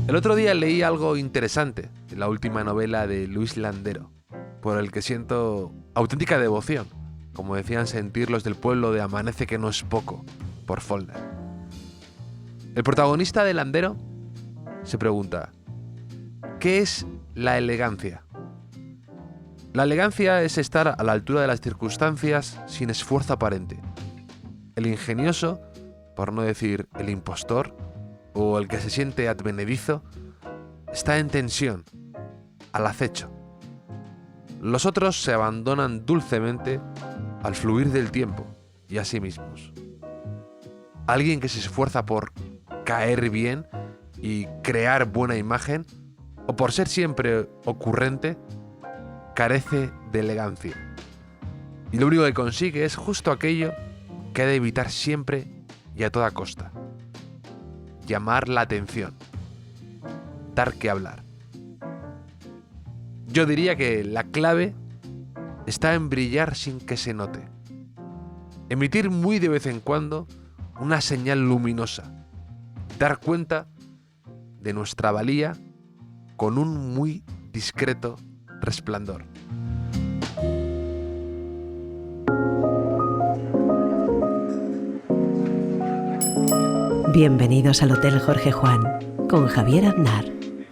El otro día leí algo interesante en la última novela de Luis Landero, por el que siento auténtica devoción, como decían sentir los del pueblo de Amanece que no es poco, por Faulkner. El protagonista de Landero se pregunta: ¿qué es la elegancia? La elegancia es estar a la altura de las circunstancias sin esfuerzo aparente. El ingenioso, por no decir el impostor, o el que se siente advenedizo, está en tensión, al acecho. Los otros se abandonan dulcemente al fluir del tiempo y a sí mismos. Alguien que se esfuerza por caer bien y crear buena imagen, o por ser siempre ocurrente, carece de elegancia. Y lo único que consigue es justo aquello que ha de evitar siempre y a toda costa: llamar la atención, dar que hablar. Yo diría que la clave está en brillar sin que se note. Emitir muy de vez en cuando una señal luminosa. Dar cuenta de nuestra valía con un muy discreto resplandor. Bienvenidos al Hotel Jorge Juan con Javier Aznar,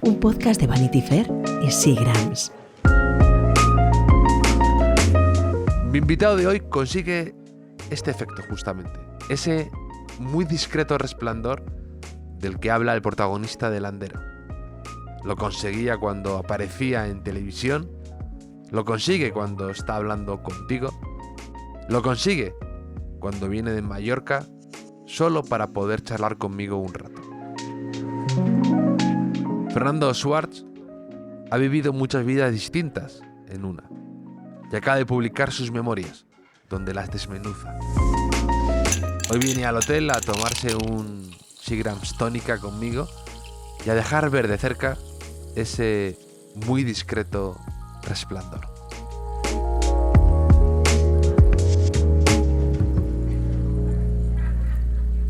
un podcast de Vanity Fair y Seagrams. Mi invitado de hoy consigue este efecto justamente, ese muy discreto resplandor del que habla el protagonista de Landero. Lo conseguía cuando aparecía en televisión, lo consigue cuando está hablando contigo, lo consigue cuando viene de Mallorca solo para poder charlar conmigo un rato. Fernando Schwartz ha vivido muchas vidas distintas en una, y acaba de publicar sus memorias, donde las desmenuza. Hoy viene al hotel a tomarse un Seagrams tónica conmigo y a dejar ver de cerca ese muy discreto resplandor.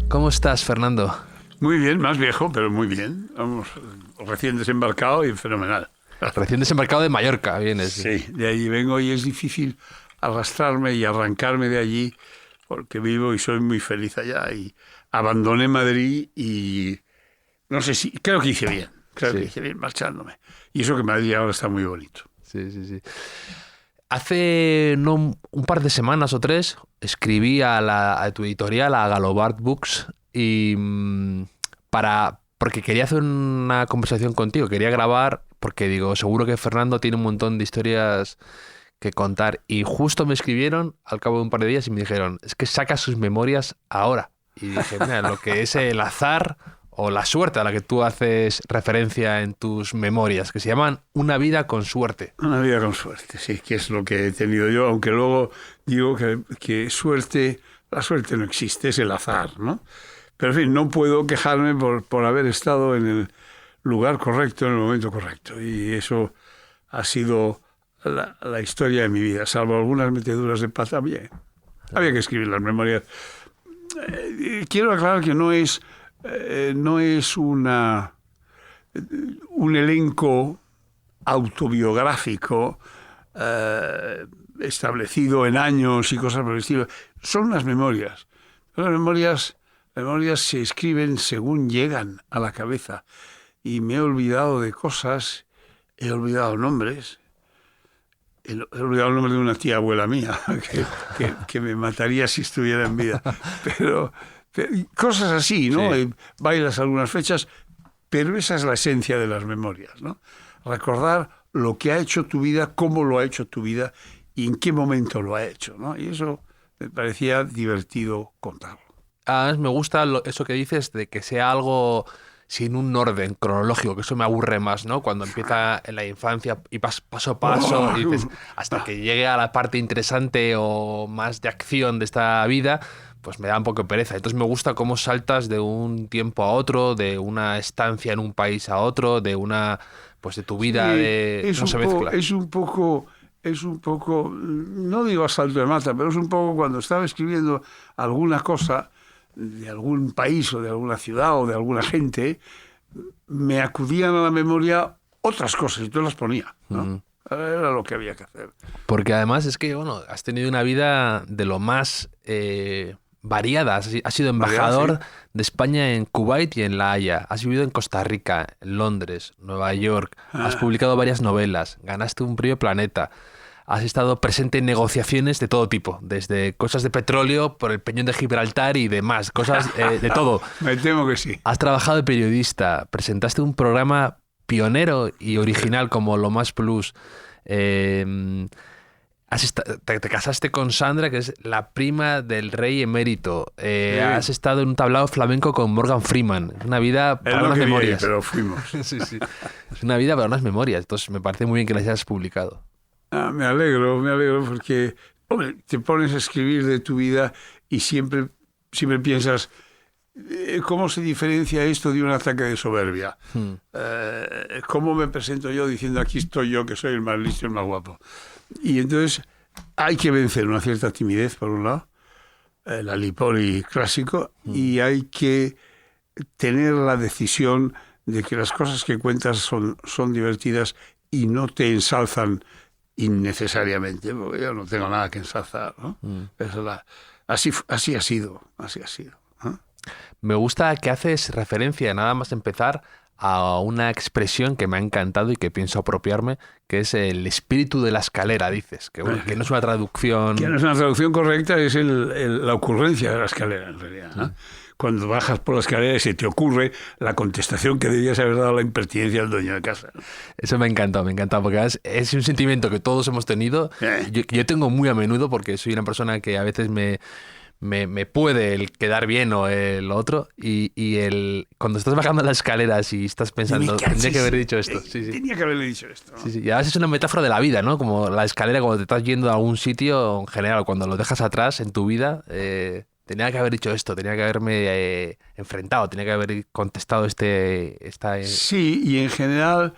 ¿Cómo estás, Fernando? Muy bien, más viejo, pero muy bien. Vamos, recién desembarcado y fenomenal. Recién desembarcado de Mallorca, vienes. Sí, de allí vengo y es difícil arrastrarme y arrancarme de allí porque vivo y soy muy feliz allá. Y abandoné Madrid y no sé si... Creo que hice bien. Creo que hice bien marchándome. Y eso que Madrid ahora está muy bonito. Sí. Hace un par de semanas o tres escribí a tu editorial, a Galobart Books, y porque quería hacer una conversación contigo, quería grabar, porque digo, seguro que Fernando tiene un montón de historias que contar. Y justo me escribieron al cabo de un par de días y me dijeron, es que saca sus memorias ahora. Y dije, mira, lo que es el azar o la suerte a la que tú haces referencia en tus memorias, que se llaman Una vida con suerte. Una vida con suerte, sí, que es lo que he tenido yo, aunque luego digo que suerte, la suerte no existe, es el azar, ¿no? Pero en fin, no puedo quejarme por haber estado en el lugar correcto, en el momento correcto. Y eso ha sido la historia de mi vida, salvo algunas meteduras de pata. Bien, había que escribir las memorias. Quiero aclarar que no es un elenco autobiográfico establecido en años y cosas por el estilo. Son unas memorias. Las memorias se escriben según llegan a la cabeza. Y me he olvidado de cosas, he olvidado nombres. He olvidado el nombre de una tía abuela mía que me mataría si estuviera en vida. Pero cosas así, ¿no? Sí. Bailas algunas fechas, pero esa es la esencia de las memorias, ¿no? Recordar lo que ha hecho tu vida, cómo lo ha hecho tu vida y en qué momento lo ha hecho, ¿no? Y eso me parecía divertido contarlo. Me gusta eso que dices de que sea algo sin un orden cronológico, que eso me aburre más, ¿no? Cuando empieza en la infancia y vas paso a paso y dices, hasta que llegue a la parte interesante o más de acción de esta vida, pues me da un poco de pereza. Entonces me gusta cómo saltas de un tiempo a otro, de una estancia en un país a otro, de una, pues de tu vida, sí, no se mezcla. Es un poco, no digo asalto de mata, pero es un poco cuando estaba escribiendo alguna cosa, algún país o de alguna ciudad o de alguna gente, me acudían a la memoria otras cosas y tú las ponía, ¿no? Era lo que había que hacer. Porque además es que, bueno, has tenido una vida de lo más variada. Has sido embajador de España en Kuwait y en La Haya. Has vivido en Costa Rica, en Londres, Nueva York. Has publicado varias novelas. Ganaste un premio Planeta. Has estado presente en negociaciones de todo tipo, desde cosas de petróleo por el Peñón de Gibraltar y demás, cosas de todo. Me temo que sí. Has trabajado de periodista, presentaste un programa pionero y original como Lo Más Plus. Te casaste con Sandra, que es la prima del rey emérito. Has estado en un tablao flamenco con Morgan Freeman. Es una vida para unas memorias. Pero fuimos. Sí. Es una vida para unas memorias. Entonces me parece muy bien que las hayas publicado. Me alegro porque, hombre, te pones a escribir de tu vida y siempre piensas, ¿cómo se diferencia esto de un ataque de soberbia? ¿Cómo me presento yo diciendo aquí estoy yo, que soy el más listo y el más guapo? Y entonces hay que vencer una cierta timidez, por un lado, el alipoli clásico, y hay que tener la decisión de que las cosas que cuentas son divertidas y no te ensalzan innecesariamente, porque yo no tengo nada que ensalzar, ¿no? Así ha sido. ¿Eh? Me gusta que haces referencia, nada más empezar, a una expresión que me ha encantado y que pienso apropiarme, que es el espíritu de la escalera, dices, que, bueno, que no es una traducción... Que no es una traducción correcta, es la ocurrencia de la escalera, en realidad, ¿no? Cuando bajas por la escalera y se te ocurre la contestación que debías haber dado a la impertinencia del dueño de casa, ¿no? Eso me encanta, porque es un sentimiento que todos hemos tenido. Yo tengo muy a menudo, porque soy una persona que a veces me puede el quedar bien o el otro, y cuando estás bajando las escaleras y estás pensando, tendría que haber dicho esto. Sí. Tenía que haberle dicho esto, ¿no? Sí. Y además es una metáfora de la vida, ¿no? Como la escalera cuando te estás yendo a algún sitio, en general, cuando lo dejas atrás en tu vida... tenía que haber dicho esto, tenía que haberme enfrentado, tenía que haber contestado esta... Sí, y en general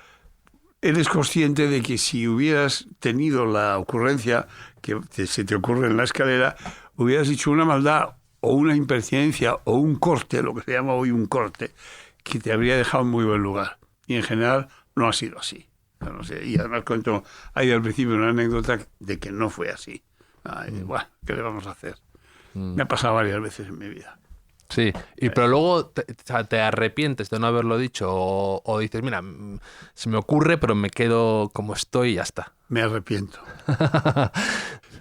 eres consciente de que si hubieras tenido la ocurrencia que se te ocurre en la escalera, hubieras dicho una maldad o una impertinencia o un corte, lo que se llama hoy un corte, que te habría dejado en muy buen lugar. Y en general no ha sido así. No sé, y además cuento ahí al principio una anécdota de que no fue así. Bueno, ¿qué le vamos a hacer? Me ha pasado varias veces en mi vida. Sí, pero luego te arrepientes de no haberlo dicho o dices, mira, se me ocurre, pero me quedo como estoy y ya está. Me arrepiento.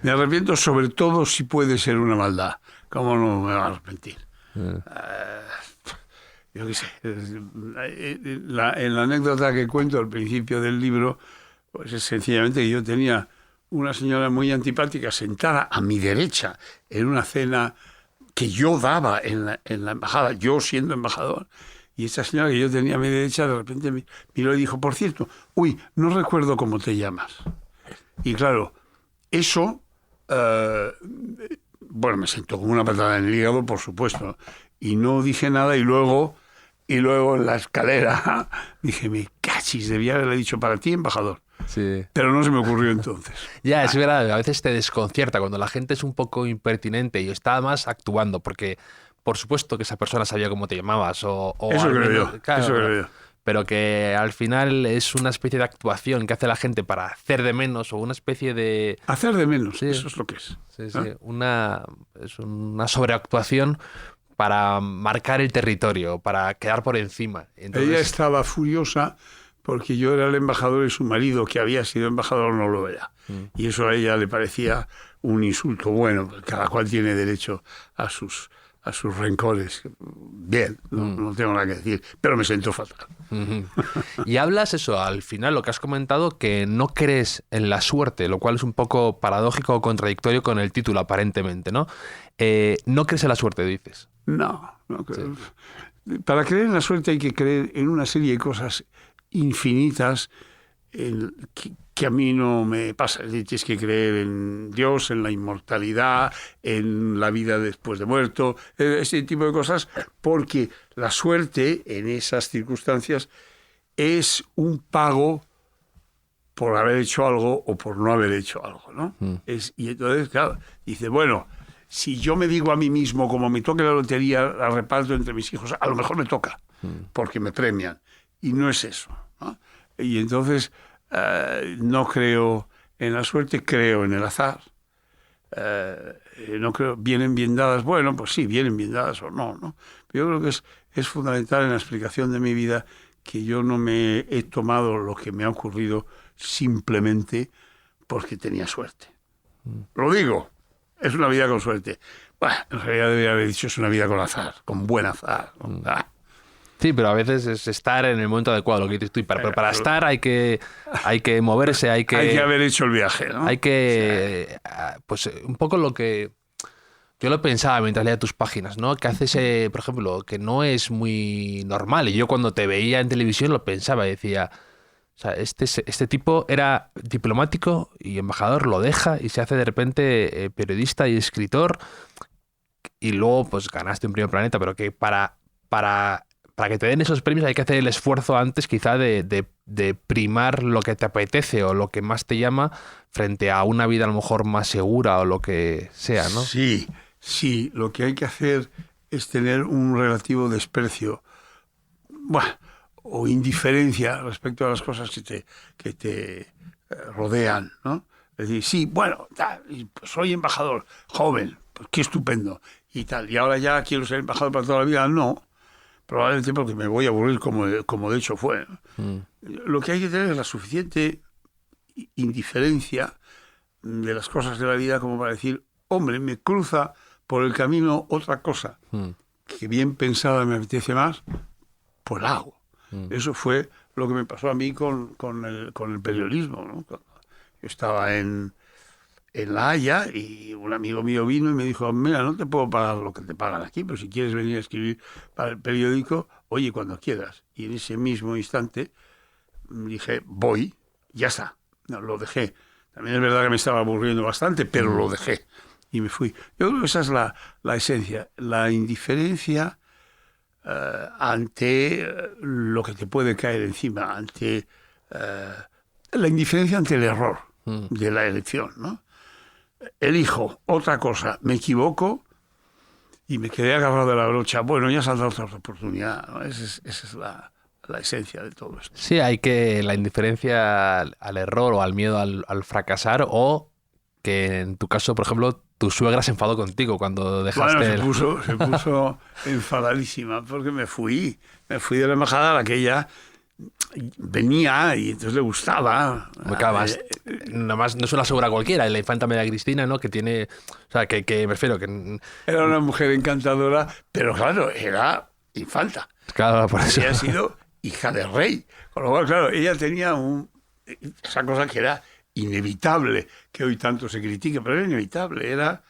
Me arrepiento sobre todo si puede ser una maldad. ¿Cómo no me va a arrepentir? Yo qué sé. En la anécdota que cuento al principio del libro, pues es sencillamente que yo tenía una señora muy antipática sentada a mi derecha en una cena que yo daba en la embajada, yo siendo embajador, y esta señora que yo tenía a mi derecha de repente me miró y dijo, por cierto, no recuerdo cómo te llamas. Y claro, eso, me sentó como una patada en el hígado, por supuesto, y no dije nada, y luego en la escalera dije, me cachis, debía haberle dicho para ti, embajador. Sí. Pero no se me ocurrió entonces. Ya, es verdad, a veces te desconcierta cuando la gente es un poco impertinente y está más actuando, porque por supuesto que esa persona sabía cómo te llamabas eso creo yo, claro, eso creo yo. Pero que al final es una especie de actuación que hace la gente para hacer de menos o una especie de... Hacer de menos, sí. Eso es lo que es. Sí. Es una sobreactuación para marcar el territorio, para quedar por encima. Entonces... Ella estaba furiosa porque yo era el embajador y su marido, que había sido embajador, no lo era. Y eso a ella le parecía un insulto. Bueno, cada cual tiene derecho a sus rencores. Bien, no tengo nada que decir, pero me siento fatal. Y hablas eso, al final lo que has comentado, que no crees en la suerte, lo cual es un poco paradójico o contradictorio con el título, aparentemente, ¿no? No crees en la suerte, dices. No creo. Sí. Para creer en la suerte hay que creer en una serie de cosas infinitas que a mí no me pasa. Tienes que creer en Dios, en la inmortalidad, en la vida después de muerto, ese tipo de cosas, porque la suerte en esas circunstancias es un pago por haber hecho algo o por no haber hecho algo, ¿no? Y entonces, claro, dice, bueno, si yo me digo a mí mismo, como me toque la lotería, la reparto entre mis hijos, a lo mejor me toca, porque me premian. Y no es eso, ¿no? Y entonces no creo en la suerte, creo en el azar. No creo, vienen bien dadas, bueno, pues sí, vienen bien dadas o no, ¿no? Pero yo creo que es fundamental en la explicación de mi vida que yo no me he tomado lo que me ha ocurrido simplemente porque tenía suerte. Lo digo, es una vida con suerte. Bueno, en realidad debería haber dicho es una vida con azar, con buen azar, ¿no? Sí, pero a veces es estar en el momento adecuado, lo que dices tú. Pero para estar hay que moverse, hay que haber hecho el viaje, ¿no? Hay que... Pues un poco lo que... Yo lo pensaba mientras leía tus páginas, ¿no? Que haces, por ejemplo, que no es muy normal. Y yo cuando te veía en televisión lo pensaba y decía... O sea, este tipo era diplomático y embajador, lo deja y se hace de repente periodista y escritor. Y luego pues ganaste un Premio Planeta, pero que para que te den esos premios hay que hacer el esfuerzo antes quizá de primar lo que te apetece o lo que más te llama frente a una vida a lo mejor más segura o lo que sea, ¿no? Sí, lo que hay que hacer es tener un relativo desprecio, o indiferencia respecto a las cosas que te rodean, ¿no? Es decir, sí, bueno, soy embajador, joven, pues qué estupendo, y tal, y ahora ya quiero ser embajador para toda la vida, no. Probablemente porque me voy a aburrir como de hecho fue. Lo que hay que tener es la suficiente indiferencia de las cosas de la vida como para decir, hombre, me cruza por el camino otra cosa que bien pensada me apetece más, pues la hago. Eso fue lo que me pasó a mí con el periodismo, ¿no? Cuando yo estaba en La Haya y un amigo mío vino y me dijo, mira, no te puedo pagar lo que te pagan aquí, pero si quieres venir a escribir para el periódico, oye, cuando quieras. Y en ese mismo instante dije, voy, ya está. No, lo dejé. También es verdad que me estaba aburriendo bastante, pero lo dejé y me fui. Yo creo que esa es la esencia, la indiferencia ante lo que te puede caer encima, ante la indiferencia ante el error de la elección, ¿no? Elijo otra cosa, me equivoco y me quedé agarrado de la brocha. Bueno, ya saldrá otra oportunidad, ¿no? Esa es la esencia de todo esto. Sí, hay que la indiferencia al error o al miedo al fracasar, o que en tu caso, por ejemplo, tu suegra se enfadó contigo cuando dejaste... Bueno, se puso enfadadísima porque me fui de la embajada a la que ella venía y entonces le gustaba. Nomás no es una suegra cualquiera, la infanta María Cristina, ¿no? Que tiene... O sea, que me refiero que... Era una mujer encantadora, pero claro, era infanta. Claro, por eso. Había sido hija de rey. Con lo cual, claro, ella tenía esa cosa que era inevitable, que hoy tanto se critica, pero era inevitable. Ella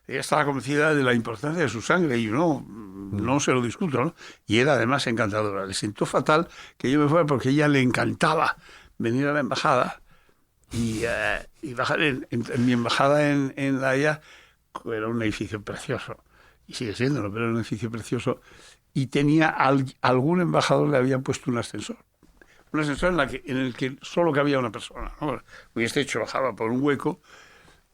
estaba convencida de la importancia de su sangre y no se lo discuto, ¿no? Y era además encantadora. Le sentó fatal que yo me fuera porque a ella le encantaba venir a la embajada y bajar en mi embajada en La Haya. Era un edificio precioso y sigue siéndolo, pero era un edificio precioso y tenía algún embajador le habían puesto un ascensor en el que solo cabía una persona, ¿no? Y este hecho bajaba por un hueco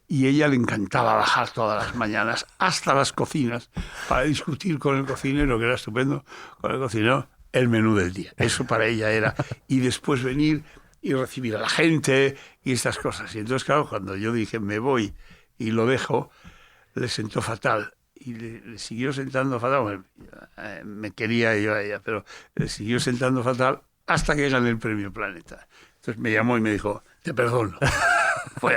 y a ella le encantaba bajar todas las mañanas hasta las cocinas para discutir con el cocinero, que era estupendo, con el cocinero, el menú del día. Eso para ella era. Y después venir y recibir a la gente y estas cosas. Y entonces, claro, cuando yo dije me voy y lo dejo, le sentó fatal. Y le siguió sentando fatal. Bueno, me quería yo a ella, pero le siguió sentando fatal hasta que gané el Premio Planeta. Entonces me llamó y me dijo, te perdono. Fue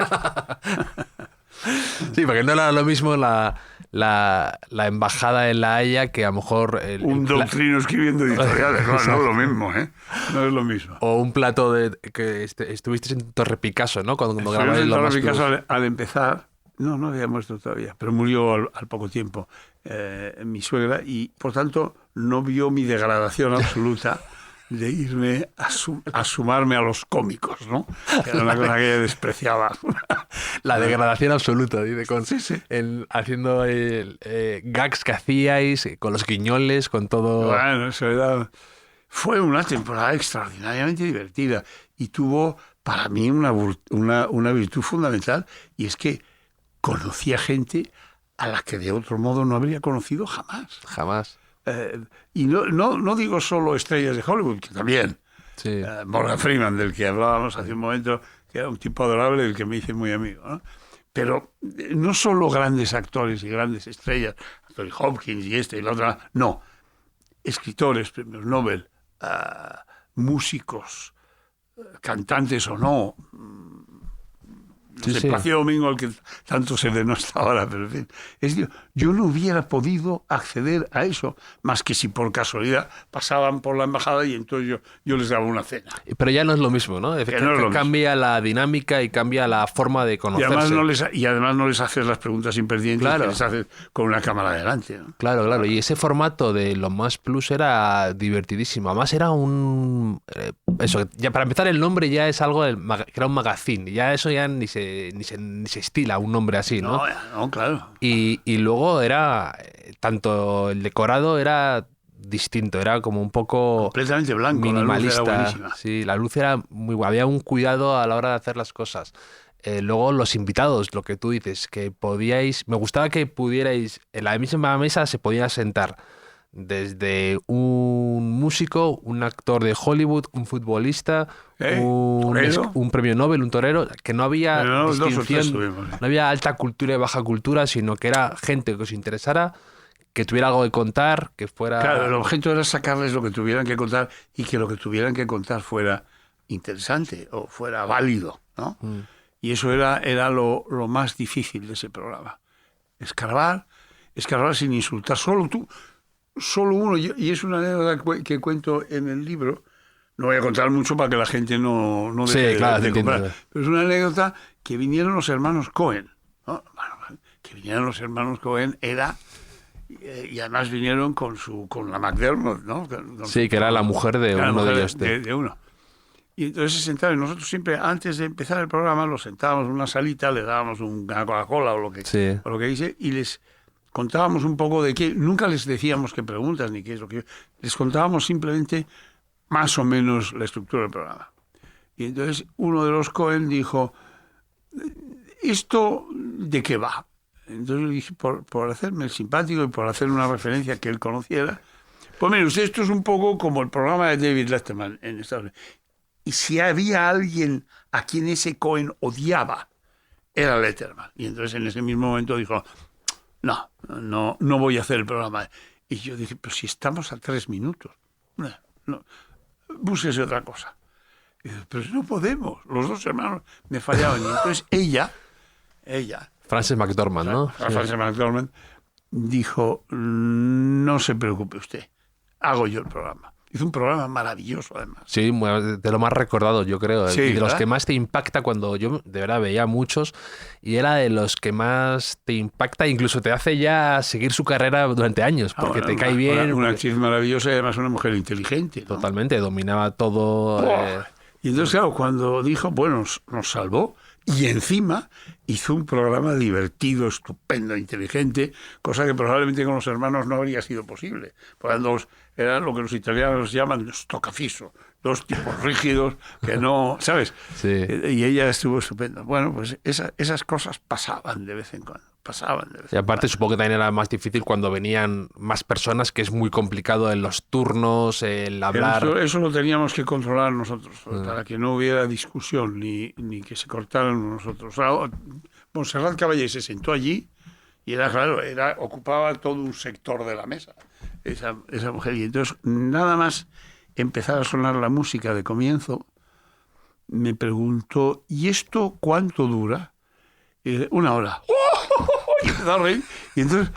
Sí, porque no era lo mismo la embajada en La Haya que a lo mejor... un doctrino escribiendo editoriales, no es lo mismo, ¿eh? No es lo mismo. O un plato que estuviste en Torre Picasso, ¿no? Cuando grababas en Lo Torre Más Picasso Plus. al empezar, no había muerto todavía, pero murió al poco tiempo mi suegra y, por tanto, no vio mi degradación absoluta de irme a sumarme a los cómicos, ¿no? Que era una cosa que ella despreciaba. La degradación absoluta, dice, Sí. haciendo gags que hacíais, con los guiñoles, con todo... Bueno, eso fue una temporada extraordinariamente divertida y tuvo para mí una virtud fundamental, y es que conocí a gente a la que de otro modo no habría conocido jamás. Jamás. Y no digo solo estrellas de Hollywood, que también. Sí. Morgan Freeman, del que hablábamos hace un momento, que era un tipo adorable, del que me hice muy amigo, ¿no? Pero no solo grandes actores y grandes estrellas, Anthony Hopkins y y la otra, no. Escritores, premios Nobel, músicos, cantantes o no. Plácido Domingo, al que tanto se denosta ahora, pero en fin. Yo no hubiera podido acceder a eso, más que si por casualidad pasaban por la embajada y entonces yo les daba una cena. Pero ya no es lo mismo, ¿no? Cambia la dinámica y cambia la forma de conocerse. Y además no les haces las preguntas impertinentes que les haces con una cámara delante, ¿no? Claro. Y ese formato de Lo Más Plus era divertidísimo. Además era ya para empezar, el nombre ya es algo que era un magazine. Ya eso ya ni se estila un nombre así, ¿no? No, claro. Y luego era, tanto el decorado era distinto, era como un poco completamente blanco, minimalista. La luz era buenísima. Sí, la luz era muy buena, había un cuidado a la hora de hacer las cosas. Luego los invitados, lo que tú dices, que me gustaba que pudierais, en la misma mesa se podía sentar desde un músico, un actor de Hollywood, un futbolista, un premio Nobel, un torero, que no había distinción, no había alta cultura y baja cultura, sino que era gente que os interesara, que tuviera algo que contar, que fuera... Claro, el objeto era sacarles lo que tuvieran que contar y que lo que tuvieran que contar fuera interesante o fuera válido, ¿no? Y eso era lo más difícil de ese programa. Escarbar sin insultar. Solo uno, y es una anécdota que cuento en el libro. No voy a contar mucho para que la gente no deje de comprar. Pero es una anécdota que vinieron los hermanos Cohen, ¿no? Bueno, que vinieron los hermanos Cohen y además vinieron con la McDermott, ¿no? Que era la mujer de uno de ellos. De uno. Y entonces se sentaron, y nosotros siempre, antes de empezar el programa, los sentábamos en una salita, le dábamos una Coca-Cola o lo que dice, y les contábamos un poco de qué, nunca les decíamos qué preguntas ni qué es lo que... Les contábamos simplemente más o menos la estructura del programa. Y entonces uno de los Cohen dijo, ¿esto de qué va? Entonces le dije, por hacerme el simpático y por hacer una referencia que él conociera, pues mire, usted, esto es un poco como el programa de David Letterman en Estados Unidos. Y si había alguien a quien ese Cohen odiaba, era Letterman. Y entonces en ese mismo momento dijo, no voy a hacer el programa. Y yo dije, pero si estamos a 3 minutos, no, búsquese otra cosa. Y dije, pero no podemos, los dos hermanos me fallaban. Y entonces ella, Frances McDormand, ¿no? Frances McDormand dijo, no se preocupe usted, hago yo el programa. Hizo un programa maravilloso, además. Sí, de lo más recordado, yo creo. Sí, y de los ¿verdad? que más te impacta, cuando yo de verdad veía muchos, y era de los que más te impacta, incluso te hace ya seguir su carrera durante años, porque te cae bien. Una actriz maravillosa y además una mujer inteligente, ¿no? Totalmente, dominaba todo. Y entonces, claro, cuando dijo, bueno, nos salvó, y encima hizo un programa divertido, estupendo, inteligente, cosa que probablemente con los hermanos no habría sido posible. Eran lo que los italianos llaman stoccafiso, 2 tipos rígidos que no, ¿sabes? Sí. Y ella estuvo estupenda. Bueno, pues esas cosas pasaban de vez en cuando. Y aparte supongo que también era más difícil cuando venían más personas, que es muy complicado en los turnos, el hablar. Eso lo teníamos que controlar nosotros, para que no hubiera discusión ni que se cortaran nosotros. Montserrat Caballé se sentó allí y ocupaba todo un sector de la mesa, esa mujer. Y entonces, nada más empezar a sonar la música de comienzo, me preguntó, ¿y esto cuánto dura? Y dije, 1 hora. Y empezó a reír. Y entonces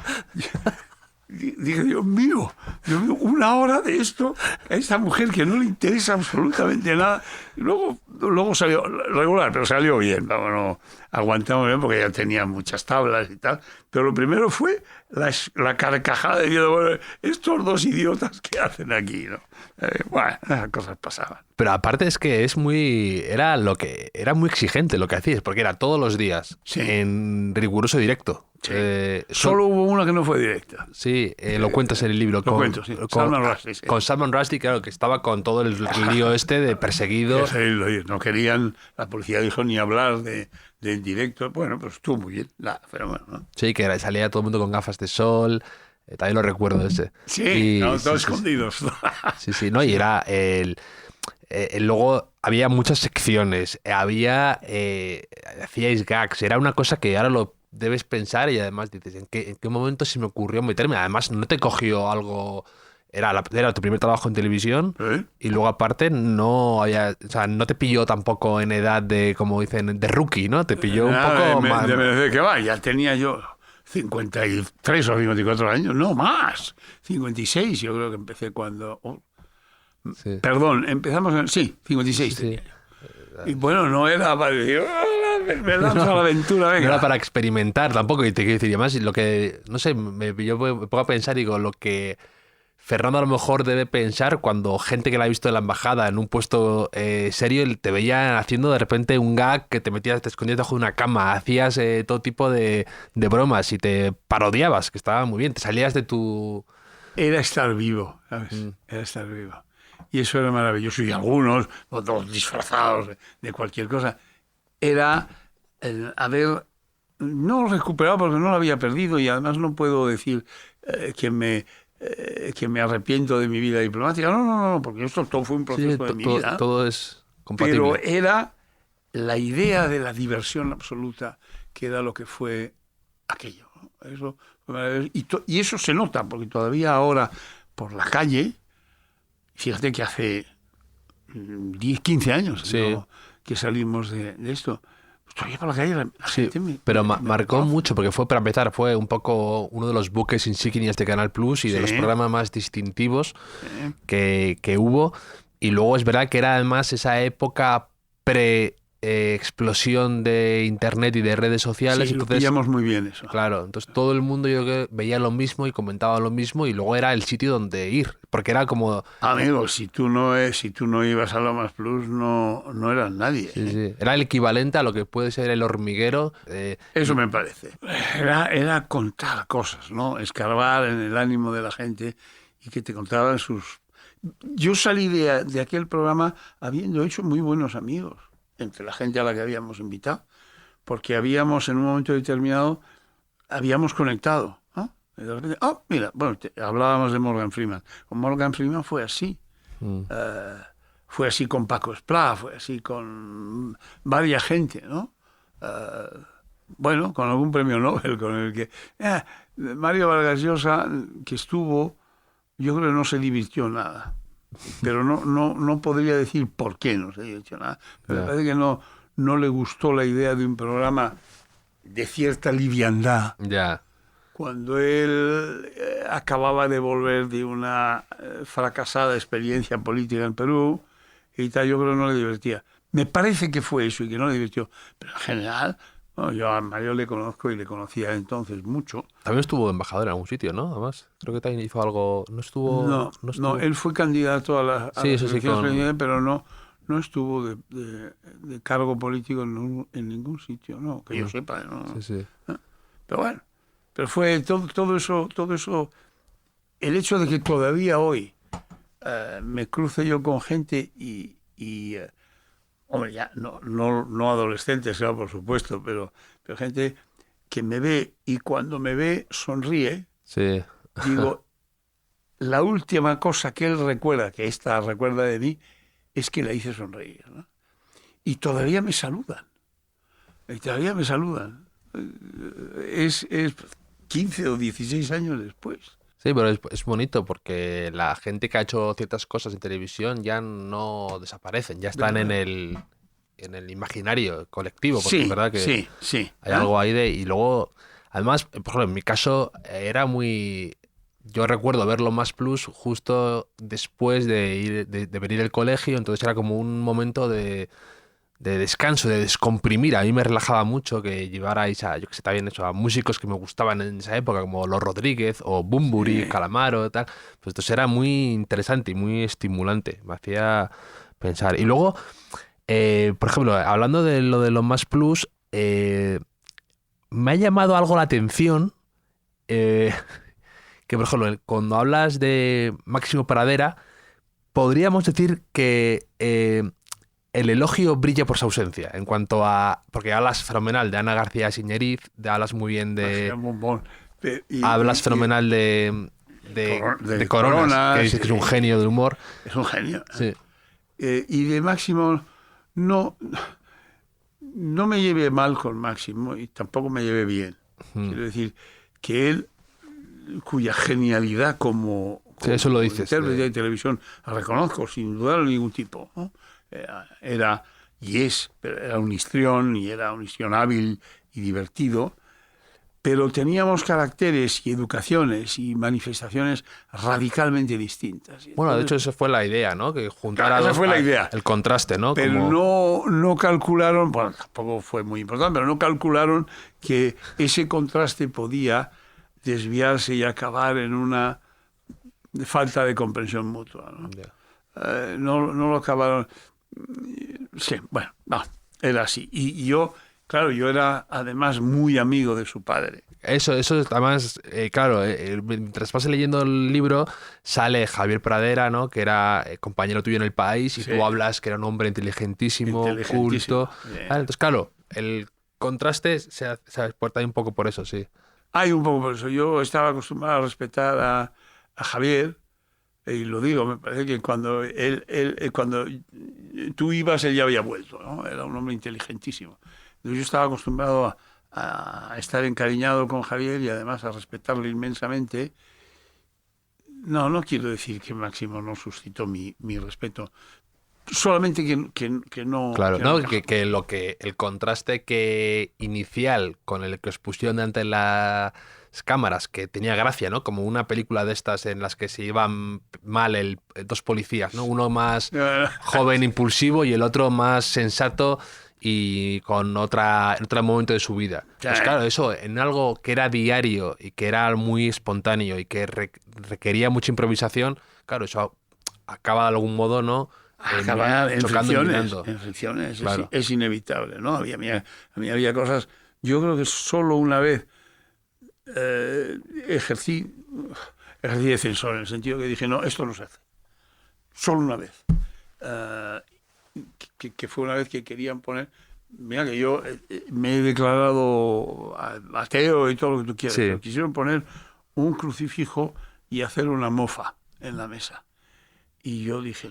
dije, Dios mío, 1 hora de esto a esta mujer que no le interesa absolutamente nada. Y luego salió regular, pero salió bien. No aguantamos bien porque ya tenía muchas tablas y tal. Pero lo primero fue la carcajada de miedo. Bueno, estos 2 idiotas que hacen aquí, ¿no? Bueno, esas cosas pasaban. Pero aparte es que era muy exigente lo que hacías, porque era todos los días, sí, en riguroso directo. Sí. Solo hubo una que no fue directa. Sí, lo cuentas en el libro. Lo cuento, sí. Salman Rushdie. Sí. Con Salman Rushdie, claro, que estaba con todo el lío de perseguido. No querían, la policía dijo, ni hablar de en directo. Bueno, pues estuvo muy bien, pero bueno, ¿no? Sí, que salía todo el mundo con gafas de sol. También lo recuerdo ese. Sí, no, todos sí, escondidos. Sí, no, y era luego había muchas secciones, hacíais gags, era una cosa que ahora lo debes pensar y además dices, ¿en qué momento se me ocurrió meterme? Además, no te cogió algo, era tu primer trabajo en televisión y luego aparte no había, o sea, no te pilló tampoco en edad de, como dicen, de rookie, ¿no? Te pilló un poco más. De que va, ya tenía yo 53 o 54 años, no más, 56 yo creo que empecé cuando... Sí. Perdón, empezamos sí, 56 tenía yo. Y bueno, no era para decir, me lanzo a la aventura, venga. No era para experimentar tampoco, y te quiero decir, y además lo que, no sé, yo me pongo a pensar y digo, lo que Fernando a lo mejor debe pensar cuando gente que la ha visto en la embajada en un puesto serio te veía haciendo de repente un gag que te metías, te escondías debajo de una cama, hacías todo tipo de bromas y te parodiabas, que estaba muy bien, te salías de tu... Era estar vivo, ¿sabes? Era estar vivo. Y eso era maravilloso. Y algunos, otros disfrazados de cualquier cosa. Era el haber, no recuperado porque no lo había perdido y además no puedo decir que me arrepiento de mi vida diplomática. No, porque esto todo fue un proceso de mi vida. Todo es compatible. Pero era la idea de la diversión absoluta que era lo que fue aquello, ¿no? Eso fue maravilloso. Y eso se nota porque todavía ahora por la calle, fíjate que hace 10, 15 años, ¿no?, que salimos de esto. Todavía por la calle la gente pero marcó mucho porque fue, para empezar, fue un poco uno de los buques insignias de Canal Plus y de los programas más distintivos que hubo. Y luego es verdad que era además esa época explosión de internet y de redes sociales. Sí, entonces, lo pillamos muy bien eso. Claro, entonces todo el mundo yo creo que veía lo mismo y comentaba lo mismo y luego era el sitio donde ir, porque era como... Amigo, si tú no ibas a Lomas Plus no eras nadie. Sí. Era el equivalente a lo que puede ser El Hormiguero. Eso me parece. Era contar cosas, ¿no? Escarbar en el ánimo de la gente y que te contaban sus... Yo salí de aquel programa habiendo hecho muy buenos amigos entre la gente a la que habíamos invitado, porque habíamos en un momento determinado conectado, ¿no? Y de repente, mira, bueno, hablábamos de Morgan Freeman. Con Morgan Freeman fue así. Fue así con Paco Esplá, fue así con varias gente, ¿no? Bueno, con algún premio Nobel, con el que... Mario Vargas Llosa, que estuvo, yo creo que no se divirtió nada. Pero no podría decir por qué no se divirtió nada. Pero me parece que no le gustó la idea de un programa de cierta liviandad. Cuando él acababa de volver de una fracasada experiencia política en Perú y tal, yo creo que no le divertía. Me parece que fue eso y que no le divirtió. Pero en general, bueno, yo a Mario le conozco y le conocía entonces mucho. También estuvo embajador en algún sitio, ¿no? Además, creo que también hizo algo... No, él fue candidato a las elecciones, pero no estuvo de cargo político en ningún sitio, no, que yo sepa. ¿No? Pero bueno, pero fue todo eso, el hecho de que todavía hoy me cruce yo con gente y hombre, ya no adolescentes, claro, por supuesto, pero gente que me ve y cuando me ve sonríe. Sí. Digo, la última cosa que él recuerda, que esta recuerda de mí, es que la hice sonreír, ¿no? Y todavía me saludan. Es 15 o 16 años después. Sí, pero es bonito porque la gente que ha hecho ciertas cosas en televisión ya no desaparecen, ya están en el imaginario colectivo, porque es verdad que hay algo ahí de... Y luego, además, por ejemplo, en mi caso era muy... Yo recuerdo verlo Más Plus justo después de venir del colegio, entonces era como un momento de descanso, de descomprimir. A mí me relajaba mucho que llevarais yo que sé, también eso, a músicos que me gustaban en esa época, como Los Rodríguez o Bunbury, Calamaro, tal. Pues entonces era muy interesante y muy estimulante. Me hacía pensar. Y luego, por ejemplo, hablando de lo Más Plus, me ha llamado algo la atención que, por ejemplo, cuando hablas de Máximo Pradera, podríamos decir que el elogio brilla por su ausencia. En cuanto a... Porque hablas fenomenal de Ana García Iñériz, hablas muy bien de... Hablas fenomenal de Coronas, que dices que es un genio del humor. Es un genio. Sí. Y de Máximo no me llevé mal con Máximo y tampoco me llevé bien. Quiero decir que él, cuya genialidad como sí, eso lo dices, intérprete de televisión la reconozco sin dudar de ningún tipo, ¿no? Era un histrión y era un histrión hábil y divertido, pero teníamos caracteres y educaciones y manifestaciones radicalmente distintas. Bueno, de hecho esa fue la idea, ¿no? Que juntara esa fue la idea. El contraste, ¿no? Pero no calcularon, bueno, tampoco fue muy importante, pero no calcularon que ese contraste podía desviarse y acabar en una falta de comprensión mutua, ¿no? Yeah. No lo acabaron. Sí, bueno, no, era así. Y yo, claro, yo era además muy amigo de su padre. Eso además, claro, mientras vas leyendo el libro, sale Javier Pradera, ¿no? Que era compañero tuyo en El País, y sí. Tú hablas que era un hombre inteligentísimo. Culto. Entonces, claro, el contraste se exporta un poco por eso, sí. Hay un poco por eso. Yo estaba acostumbrado a respetar a Javier, y lo digo, me parece que cuando cuando tú ibas, él ya había vuelto, ¿no? Era un hombre inteligentísimo. Entonces yo estaba acostumbrado a estar encariñado con Javier y además a respetarle inmensamente. No quiero decir que Máximo no suscitó mi respeto, solamente que no... Claro, que el contraste inicial con el que os pusieron ante las cámaras, que tenía gracia, ¿no? Como una película de estas en las que se iban mal dos policías, ¿no? Uno más joven, impulsivo, y el otro más sensato y con otro momento de su vida. Pues claro, eso en algo que era diario y que era muy espontáneo y que requería mucha improvisación, claro, eso acaba de algún modo, ¿no? Acaba en fricciones, claro. Es inevitable, ¿no? Había cosas. Yo creo que solo una vez ejercí de censor, en el sentido que dije, no, esto no se hace. Solo una vez. Que fue una vez que querían poner... Mira que yo me he declarado ateo y todo lo que tú quieras. Sí. Pero quisieron poner un crucifijo y hacer una mofa en la mesa. Y yo dije,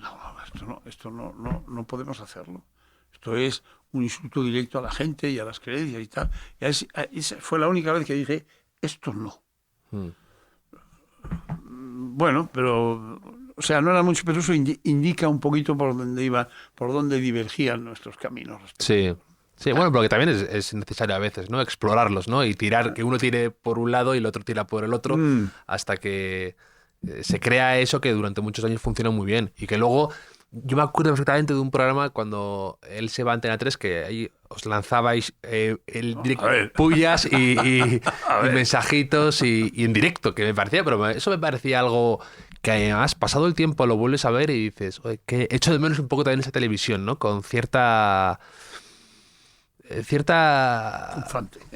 esto no podemos hacerlo. Esto es un insulto directo a la gente y a las creencias y tal. Y esa fue la única vez que dije, esto no. Bueno, pero... O sea, no era mucho, pero eso indica un poquito por dónde divergían nuestros caminos. Sí, bueno, pero que también es necesario a veces, ¿no? Explorarlos, ¿no? Y que uno tire por un lado y el otro tira por el otro, hasta que se crea eso que durante muchos años funciona muy bien. Y que luego, yo me acuerdo perfectamente de un programa cuando él se va a Antena 3, que ahí os lanzabais pullas y mensajitos y en directo, que me parecía, pero eso me parecía algo... que además, pasado el tiempo, lo vuelves a ver y dices, oye, que echo de menos un poco también esa televisión, ¿no? Con cierta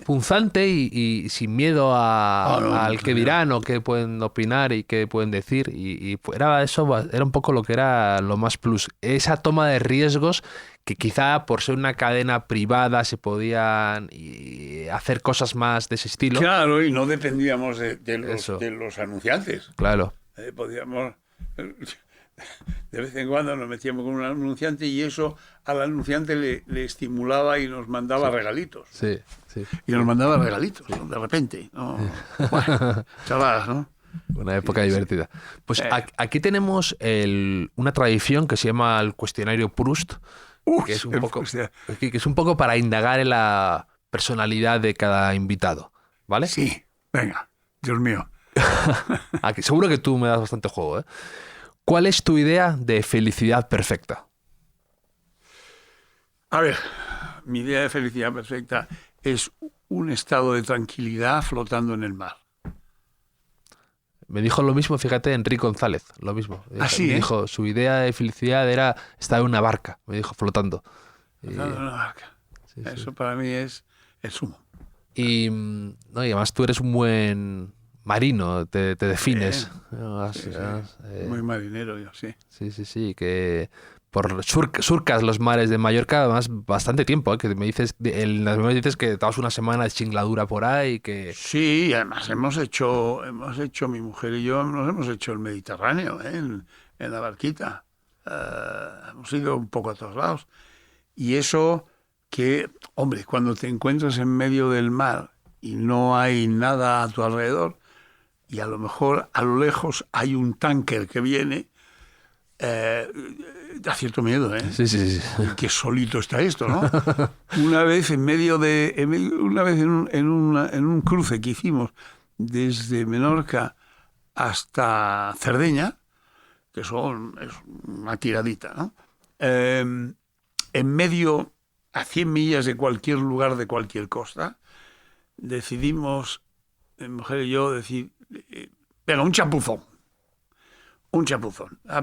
punzante y sin miedo al que dirán o qué pueden opinar y qué pueden decir. Y era un poco lo que era lo más plus. Esa toma de riesgos que quizá por ser una cadena privada se podían hacer cosas más de ese estilo. Claro, y no dependíamos de los anunciantes. Claro. Podíamos, de vez en cuando nos metíamos con un anunciante y eso al anunciante le estimulaba y nos mandaba regalitos. Sí. Y nos mandaba regalitos, ¿no? De repente. ¿No? Bueno, chavalas, ¿no? Una época divertida. Pues aquí tenemos una tradición que se llama el cuestionario Proust, que es un poco para indagar en la personalidad de cada invitado, ¿vale? Sí, venga, Dios mío. Aquí, seguro que tú me das bastante juego, ¿eh? ¿Cuál es tu idea de felicidad perfecta? A ver, mi idea de felicidad perfecta es un estado de tranquilidad flotando en el mar. Me dijo lo mismo, fíjate, Enrique González, lo mismo. ¿Así? Me dijo, su idea de felicidad era estar en una barca, me dijo, flotando. Flotando en una barca. Sí, eso para mí es el sumo. Y además tú eres un buen marino, te defines. Sí, muy marinero yo, sí. Sí, que surcas los mares de Mallorca además bastante tiempo, que me dices, en las memorias dices que estabas una semana de chingladura por ahí, que... Sí, además hemos hecho, mi mujer y yo nos hemos hecho el Mediterráneo, en la barquita. Hemos ido un poco a todos lados. Y eso que, hombre, cuando te encuentras en medio del mar y no hay nada a tu alrededor, y a lo mejor a lo lejos hay un tanker que viene, da cierto miedo, ¿eh? Sí. Qué solito está esto, ¿no? Una vez en un cruce que hicimos desde Menorca hasta Cerdeña, que es una tiradita, ¿no? En medio, a 100 millas de cualquier lugar, de cualquier costa, decidimos, mi mujer y yo, decir, venga, un chapuzón.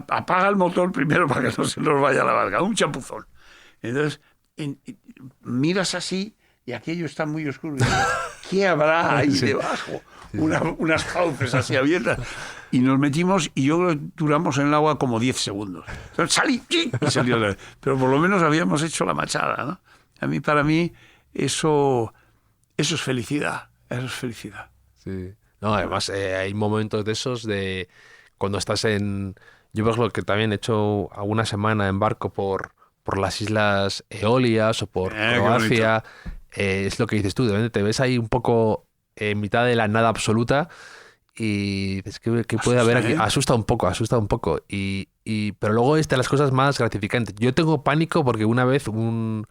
Apaga el motor primero para que no se nos vaya la barca. Un chapuzón. Entonces, miras así y aquello está muy oscuro. Y dices, ¿qué habrá ahí debajo? Unas fauces así abiertas. Y nos metimos y yo creo que duramos en el agua como 10 segundos. Entonces, salí y salió. Pero por lo menos habíamos hecho la machada, ¿no? Para mí, eso es felicidad. Eso es felicidad. Sí. No, además, hay momentos de esos de... Cuando estás en... Yo, por ejemplo, que también he hecho alguna semana en barco por las Islas Eolias o por Croacia, es lo que dices tú, de repente te ves ahí un poco en mitad de la nada absoluta y dices, ¿qué puede haber aquí? Asusta un poco. Pero luego es de las cosas más gratificantes. Yo tengo pánico porque una vez un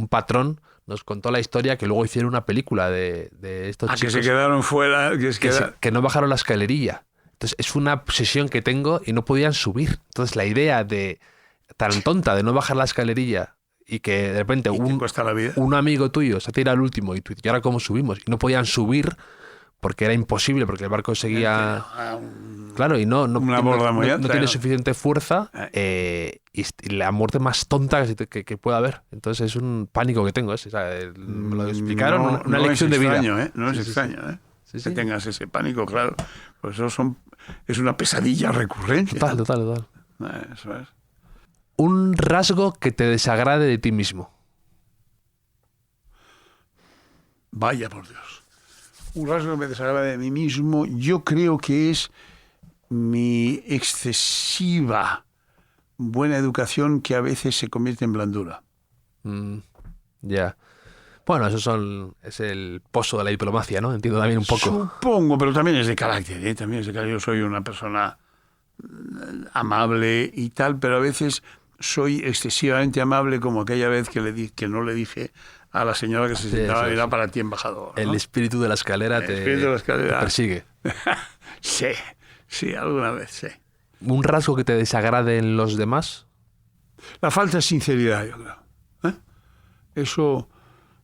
patrón nos contó la historia que luego hicieron una película de estos chicos. Que se quedaron fuera. Que no bajaron la escalerilla. Entonces es una obsesión que tengo y no podían subir. Entonces la idea tan tonta de no bajar la escalerilla y que de repente un amigo tuyo se tira al último y ahora cómo subimos. Y no podían subir porque era imposible, porque el barco seguía... Claro, y no tiene suficiente fuerza y la muerte más tonta que pueda haber. Entonces es un pánico que tengo. Me lo explicaron, una lección de vida. No es extraño, ¿eh? Que tengas ese pánico, claro. Pues es una pesadilla recurrente. Total. Eso es. Un rasgo que te desagrade de ti mismo. Vaya por Dios. Un rasgo que me desagrada de mí mismo, yo creo que es mi excesiva buena educación, que a veces se convierte en blandura. Ya. Bueno, es el pozo de la diplomacia, ¿no? Entiendo también un poco. Supongo, pero también es de carácter, ¿eh? También es de carácter. Yo soy una persona amable y tal, pero a veces soy excesivamente amable, como aquella vez que no le dije a la señora que se sentaba, era para ti, embajador, ¿no? El espíritu de la escalera te persigue. Sí, alguna vez, sí. ¿Un rasgo que te desagrade en los demás? La falta de sinceridad, yo creo. Eso...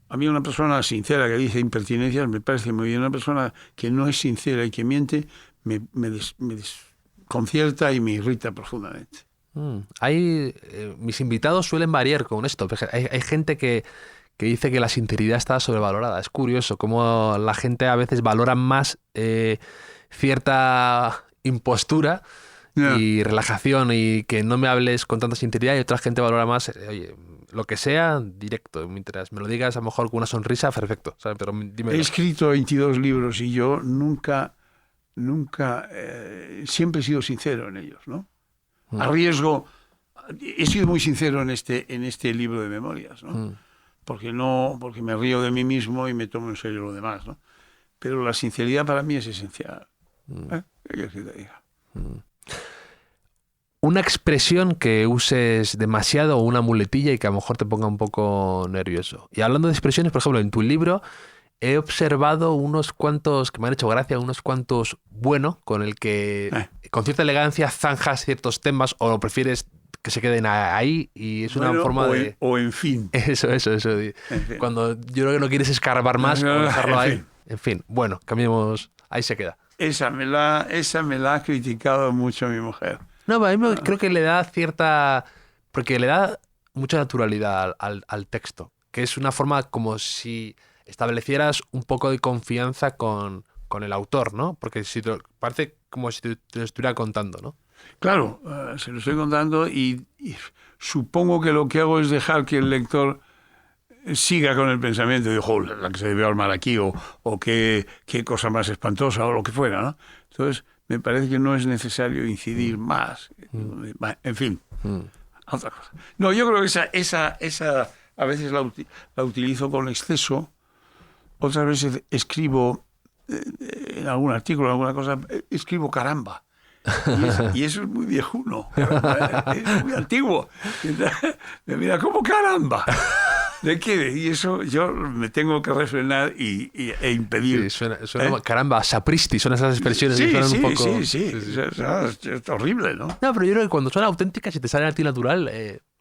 A mí una persona sincera que dice impertinencias me parece muy bien. Una persona que no es sincera y que miente me desconcierta y me irrita profundamente. Mis invitados suelen variar con esto. Hay gente que dice que la sinceridad está sobrevalorada. Es curioso cómo la gente a veces valora más cierta impostura y relajación y que no me hables con tanta sinceridad, y otra gente valora más, oye, lo que sea, directo, mientras me lo digas a lo mejor con una sonrisa, perfecto, ¿sabes? Pero dímelo. He escrito 22 libros y yo nunca, siempre he sido sincero en ellos, ¿no? He sido muy sincero en este libro de memorias, ¿no? Porque me río de mí mismo y me tomo en serio lo demás, ¿no? Pero la sinceridad para mí es esencial. ¿Qué quieres que te diga? Una expresión que uses demasiado o una muletilla y que a lo mejor te ponga un poco nervioso. Y hablando de expresiones, por ejemplo, en tu libro he observado unos cuantos que me han hecho gracia, unos cuantos con el que con cierta elegancia zanjas ciertos temas o prefieres que se queden ahí y es una forma de... O en fin. Eso. En fin. Cuando yo creo que no quieres escarbar más o dejarlo ahí. En fin, bueno, cambiemos. Ahí se queda. Esa me la ha criticado mucho mi mujer. No, a mí creo que le da cierta... Porque le da mucha naturalidad al texto, que es una forma como si establecieras un poco de confianza con con el autor, ¿no? Porque parece como si te lo estuviera contando, ¿no? Claro, se lo estoy contando y supongo que lo que hago es dejar que el lector siga con el pensamiento y dijo, la que se debió armar aquí o qué cosa más espantosa o lo que fuera, ¿no? Entonces, me parece que no es necesario incidir más. En fin, otra cosa. No, yo creo que esa a veces la utilizo con exceso, otras veces escribo en algún artículo, en alguna cosa, escribo caramba. Y eso es muy viejuno, es muy antiguo. Me mira, ¿cómo caramba? ¿De qué? Y eso yo me tengo que refrenar e impedir. Sí, suena caramba, sapristi, son esas expresiones que suenan un poco... Sí. Es horrible, ¿no? No, pero yo creo que cuando son auténticas y te salen a ti natural,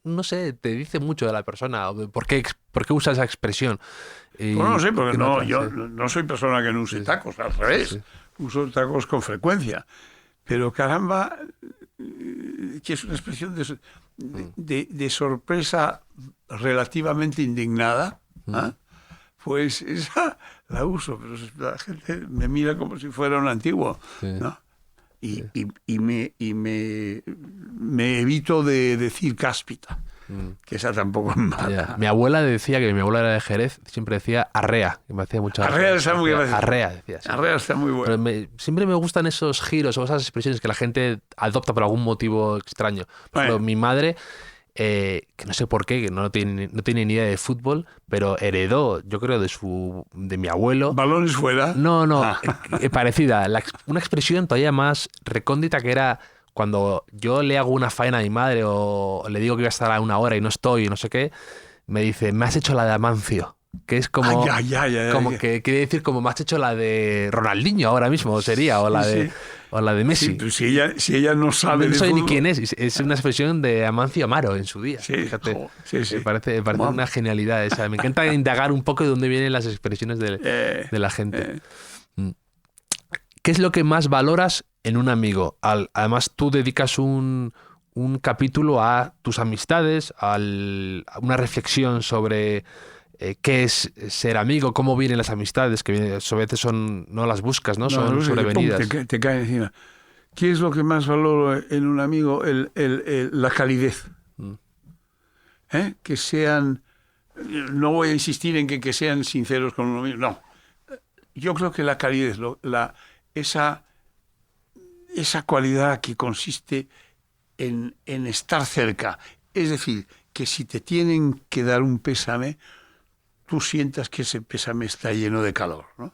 no sé, te dice mucho de la persona, por qué usa esa expresión. Bueno, no sé, porque yo no soy persona que no use tacos, al revés. Uso tacos con frecuencia. Pero caramba, que es una expresión de sorpresa relativamente indignada, pues esa la uso, pero la gente me mira como si fuera un antiguo, ¿no? Y me evito de decir cáspita, que esa tampoco es mala. Mi abuela decía, que mi abuela era de Jerez, siempre decía arrea, que me hacía mucha arrea está muy bien. Arrea, decía. Sí. Arrea está muy bueno. Pero siempre me gustan esos giros o esas expresiones que la gente adopta por algún motivo extraño. Por ejemplo, mi madre, que no sé por qué, que no tiene ni idea de fútbol, pero heredó, yo creo, de mi abuelo. ¿Balones fuera? No, parecida. Una expresión todavía más recóndita que era... Cuando yo le hago una faena a mi madre o le digo que voy a estar a una hora y no estoy y no sé qué, me dice, me has hecho la de Amancio. Que es como, como que quiere decir como me has hecho la de Ronaldinho ahora mismo, sería, o la de Messi. Sí, pero si ella no sabe no de soy fútbol. ni quién es una expresión de Amancio Amaro en su día. Sí, fíjate, sí. Me parece una genialidad esa. Me encanta indagar un poco de dónde vienen las expresiones de la gente. ¿Qué es lo que más valoras en un amigo? Además, tú dedicas un capítulo a tus amistades, a una reflexión sobre qué es ser amigo, cómo vienen las amistades, que a veces no las buscas, ¿no? Son sobrevenidas. Te cae encima. ¿Qué es lo que más valoro en un amigo? La calidez. Que sean... No voy a insistir en que sean sinceros con uno mismo. No. Yo creo que la calidez, esa cualidad que consiste en estar cerca. Es decir, que si te tienen que dar un pésame, tú sientas que ese pésame está lleno de calor, ¿no?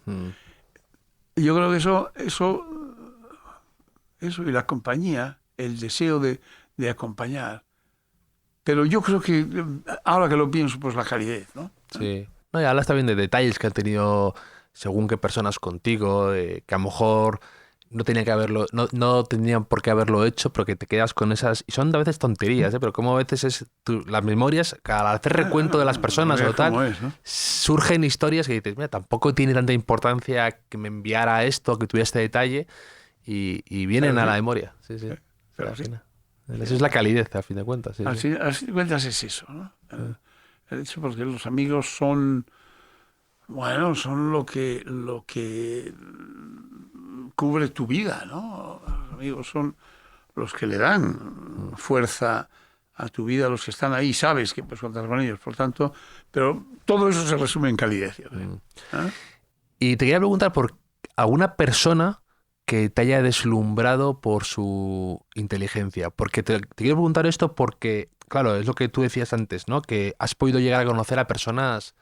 Yo creo que eso y la compañía, el deseo de acompañar. Pero yo creo que, ahora que lo pienso, pues la calidez, ¿no? Sí. No, y hablas también de detalles que han tenido según qué personas contigo, que a lo mejor no tenían por qué haberlo hecho, pero que te quedas con esas... Y son a veces tonterías, pero como a veces las memorias, al hacer recuento de las personas o tal, es, ¿no? surgen historias que dices, mira, tampoco tiene tanta importancia que me enviara esto, que tuviera este detalle, y vienen a la memoria. Sí. Pero sí. Eso es la calidez, a fin de cuentas. Sí, al fin de cuentas es eso, ¿no? El hecho porque los amigos son lo que cubre tu vida, ¿no? Los amigos son los que le dan fuerza a tu vida, los que están ahí, sabes que puedes contar con ellos, por tanto, pero todo eso se resume en calidez, yo creo. Y te quería preguntar por alguna persona que te haya deslumbrado por su inteligencia, porque te quiero preguntar esto porque, claro, es lo que tú decías antes, ¿no? Que has podido llegar a conocer a personas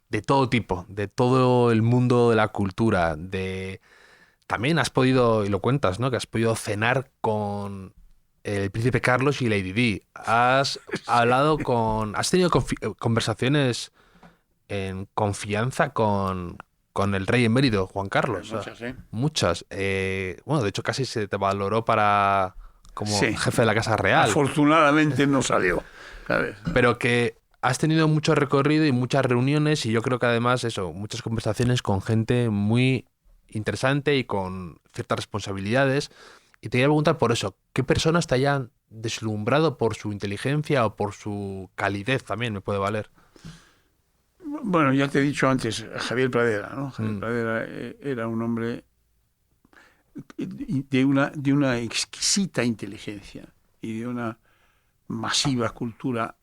de todo tipo, de todo el mundo de la cultura, también has podido, y lo cuentas, ¿no? Que has podido cenar con el príncipe Carlos y Lady Di. Has tenido conversaciones en confianza con el rey emérito, Juan Carlos. Muchas, ¿eh? Muchas. Bueno, de hecho casi se te valoró como jefe de la Casa Real. Afortunadamente no salió, ¿sabes? Pero que has tenido mucho recorrido y muchas reuniones, y yo creo que además muchas conversaciones con gente muy interesante y con ciertas responsabilidades. Y te quería preguntar por eso, ¿qué personas te hayan deslumbrado por su inteligencia o por su calidez también me puede valer? Bueno, ya te he dicho antes, Javier Pradera, ¿no? Javier Pradera era un hombre de una exquisita inteligencia y de una masiva cultura,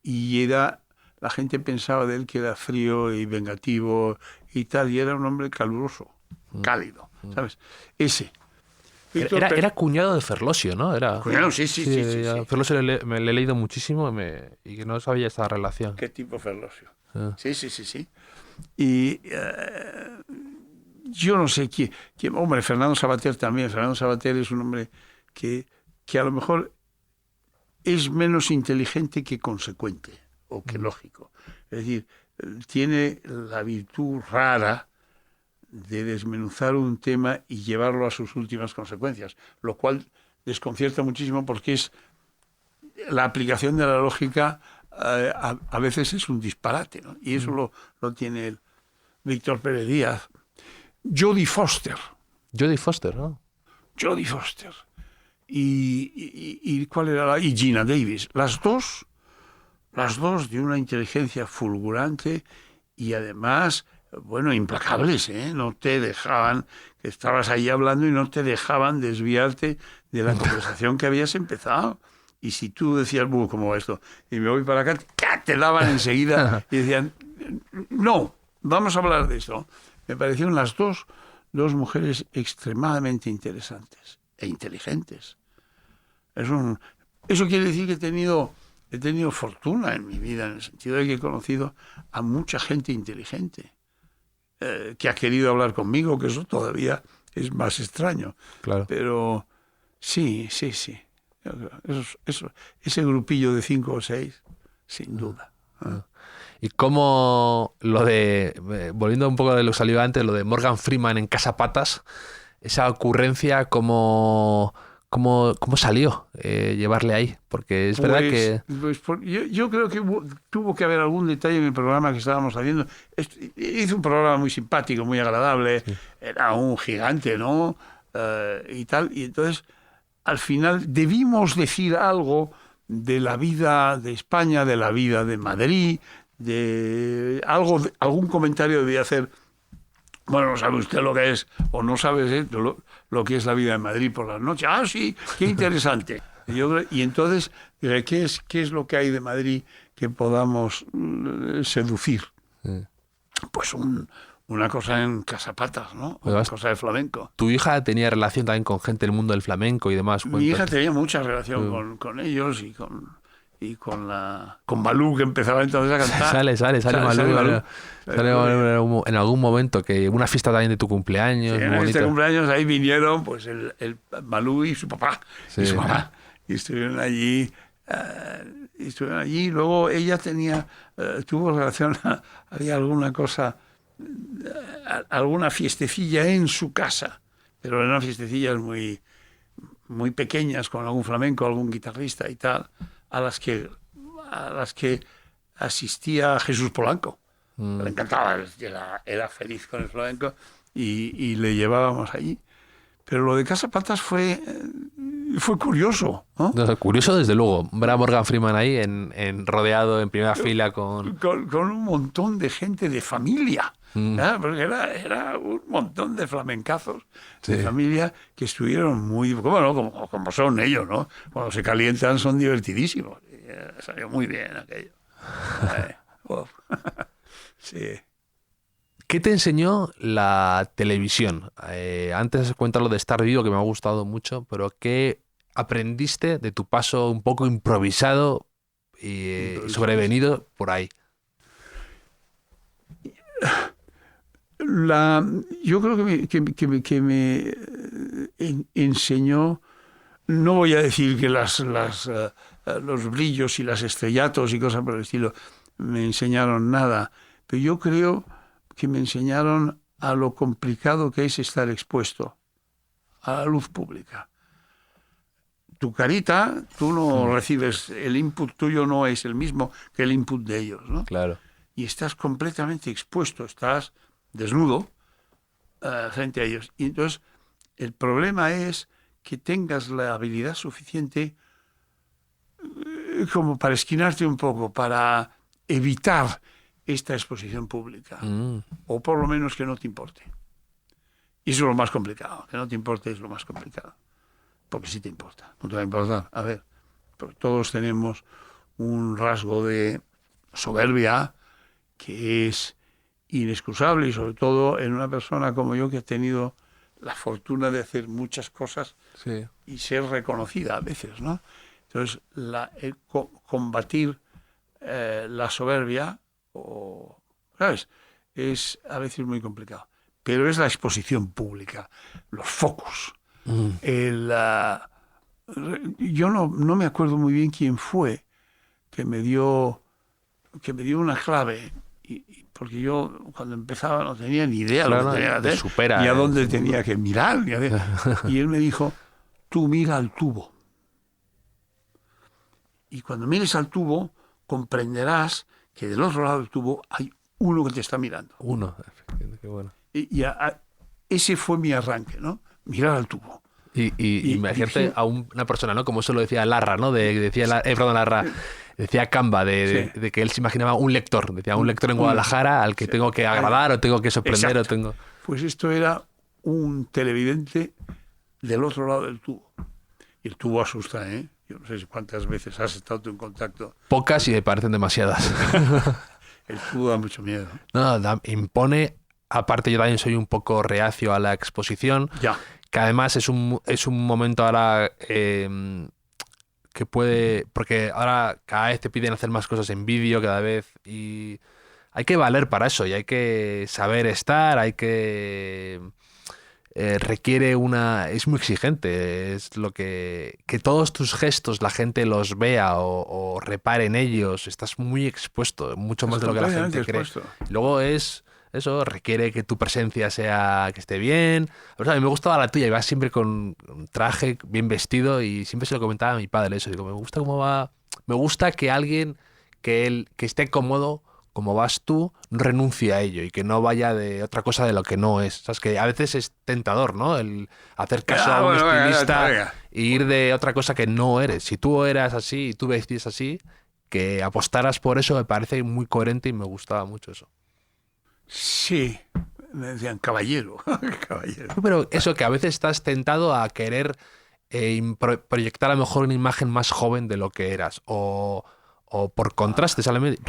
y la gente pensaba de él que era frío y vengativo y tal, y era un hombre caluroso, cálido, ¿sabes? Ese. Era cuñado de Ferlosio, ¿no? Cuñado, sí. Ferlosio me he leído muchísimo y que no sabía esa relación. ¿Qué tipo Ferlosio? Sí. Y yo no sé quién. Hombre, Fernando Savater también. Fernando Savater es un hombre que a lo mejor es menos inteligente que consecuente o que lógico. Es decir, tiene la virtud rara de desmenuzar un tema y llevarlo a sus últimas consecuencias, lo cual desconcierta muchísimo porque es la aplicación de la lógica a veces es un disparate, ¿no? Y eso lo tiene él. Víctor Pérez Díaz. Jodie Foster, ¿no? Jodie Foster. ¿Y cuál era y Gina Davis. Las dos de una inteligencia fulgurante y además, bueno, implacables, ¿eh? No te dejaban, que estabas ahí hablando y no te dejaban desviarte de la conversación que habías empezado. Y si tú decías, ¿cómo va esto? Y me voy para acá, te daban enseguida y decían, no, vamos a hablar de esto. Me parecieron las dos mujeres extremadamente interesantes e inteligentes. Eso quiere decir que he tenido fortuna en mi vida, en el sentido de que he conocido a mucha gente inteligente que ha querido hablar conmigo, que eso todavía es más extraño. Claro. Pero sí. Ese grupillo de 5 o 6, sin duda. Y cómo volviendo un poco de lo que salió antes, lo de Morgan Freeman en Casa Patas, esa ocurrencia, cómo salió llevarle ahí, porque es verdad que... Yo creo que tuvo que haber algún detalle en el programa que estábamos haciendo. Hizo un programa muy simpático, muy agradable, sí. Era un gigante, ¿no? Y tal, y entonces al final debimos decir algo de la vida de España, de la vida de Madrid, algún comentario debía hacer. Bueno, ¿no sabe usted lo que es? O no sabe lo que es la vida de Madrid por las noches. Ah, sí, qué interesante. Y entonces, ¿qué es lo que hay de Madrid que podamos seducir? Sí. Pues una cosa en Casapatas, ¿no? Una cosa de flamenco. Tu hija tenía relación también con gente del mundo del flamenco y demás. Mi hija tenía mucha relación con ellos y con Malú, que empezaba entonces a cantar. Sale Malú. Sale en algún momento, que una fiesta también de tu cumpleaños. Sí, en una fiesta de cumpleaños ahí vinieron pues el Malú y su papá. Sí. Y su mamá. Y estuvieron allí. Luego ella tuvo relación, había alguna cosa, alguna fiestecilla en su casa, pero eran fiestecillas muy, muy pequeñas, con algún flamenco, algún guitarrista y tal, a las que asistía Jesús Polanco. Le encantaba, era feliz con el flamenco y le llevábamos allí. Pero lo de Casa Patas fue curioso, ¿no? Curioso, desde luego. Ver a Morgan Freeman ahí rodeado en primera fila con un montón de gente de familia. Porque era un montón de flamencazos de familia que estuvieron muy... Como son ellos, ¿no? Cuando se calientan son divertidísimos. Salió muy bien aquello. Sí. ¿Qué te enseñó la televisión? Antes cuéntalo de Estar Vivo, que me ha gustado mucho, pero ¿qué aprendiste de tu paso un poco improvisado y sobrevenido por ahí? Yo creo que me enseñó, no voy a decir que los brillos y las estrellatos y cosas por el estilo me enseñaron nada, pero yo creo que me enseñaron a lo complicado que es estar expuesto a la luz pública. Tu carita, tú no recibes, el input tuyo no es el mismo que el input de ellos, ¿no? Claro. Y estás completamente expuesto, estás desnudo frente a ellos. Y entonces el problema es que tengas la habilidad suficiente como para esquinarte un poco, para evitar esta exposición pública. O por lo menos que no te importe. Y eso es lo más complicado. Que no te importe es lo más complicado. Porque sí te importa. No te va a importar. A ver, porque todos tenemos un rasgo de soberbia que es inexcusable, y sobre todo en una persona como yo, que ha tenido la fortuna de hacer muchas cosas y ser reconocida a veces, ¿no? Entonces, combatir la soberbia, ¿sabes?, es a veces muy complicado. Pero es la exposición pública, los focus. Yo no me acuerdo muy bien quién fue que me dio una clave, porque yo cuando empezaba no tenía ni idea de lo que tenía que hacer, ni a dónde tenía que mirar. Y él me dijo, tú mira al tubo. Y cuando mires al tubo, comprenderás que del otro lado del tubo hay uno que te está mirando. Uno, efectivamente, qué bueno. Y ese fue mi arranque, ¿no? Mirar al tubo. Y imagínate a una persona, ¿no? Como eso lo decía Larra, ¿no? Decía Camba, de que él se imaginaba un lector. Decía, un lector en Guadalajara al que tengo que agradar o tengo que sorprender. Exacto. Pues esto era un televidente del otro lado del tubo. Y el tubo asusta, ¿eh? Yo no sé cuántas veces has estado tú en contacto. Pocas y me parecen demasiadas. El tubo da mucho miedo. No, impone. Aparte, yo también soy un poco reacio a la exposición. Ya. Que además es un momento ahora que puede... Porque ahora cada vez te piden hacer más cosas en vídeo, cada vez, y hay que valer para eso, y hay que saber estar, hay que... requiere es muy exigente, es lo que todos tus gestos la gente los vea o repare en ellos, estás muy expuesto, mucho más de lo que la gente cree. Luego eso requiere que tu presencia que esté bien. O sea, a mí me gustaba la tuya, ibas siempre con un traje bien vestido, y siempre se lo comentaba a mi padre eso. Digo, me gusta cómo va. Me gusta que alguien que esté cómodo como vas tú no renuncie a ello y que no vaya de otra cosa de lo que no es. Sabes que a veces es tentador, ¿no? El hacer caso a un estilista e ir de otra cosa que no eres. Si tú eras así y tú vestías así, que apostaras por eso me parece muy coherente y me gustaba mucho eso. Sí, me decían caballero. Caballero. Pero eso, que a veces estás tentado a querer proyectar a lo mejor una imagen más joven de lo que eras, o por contraste sale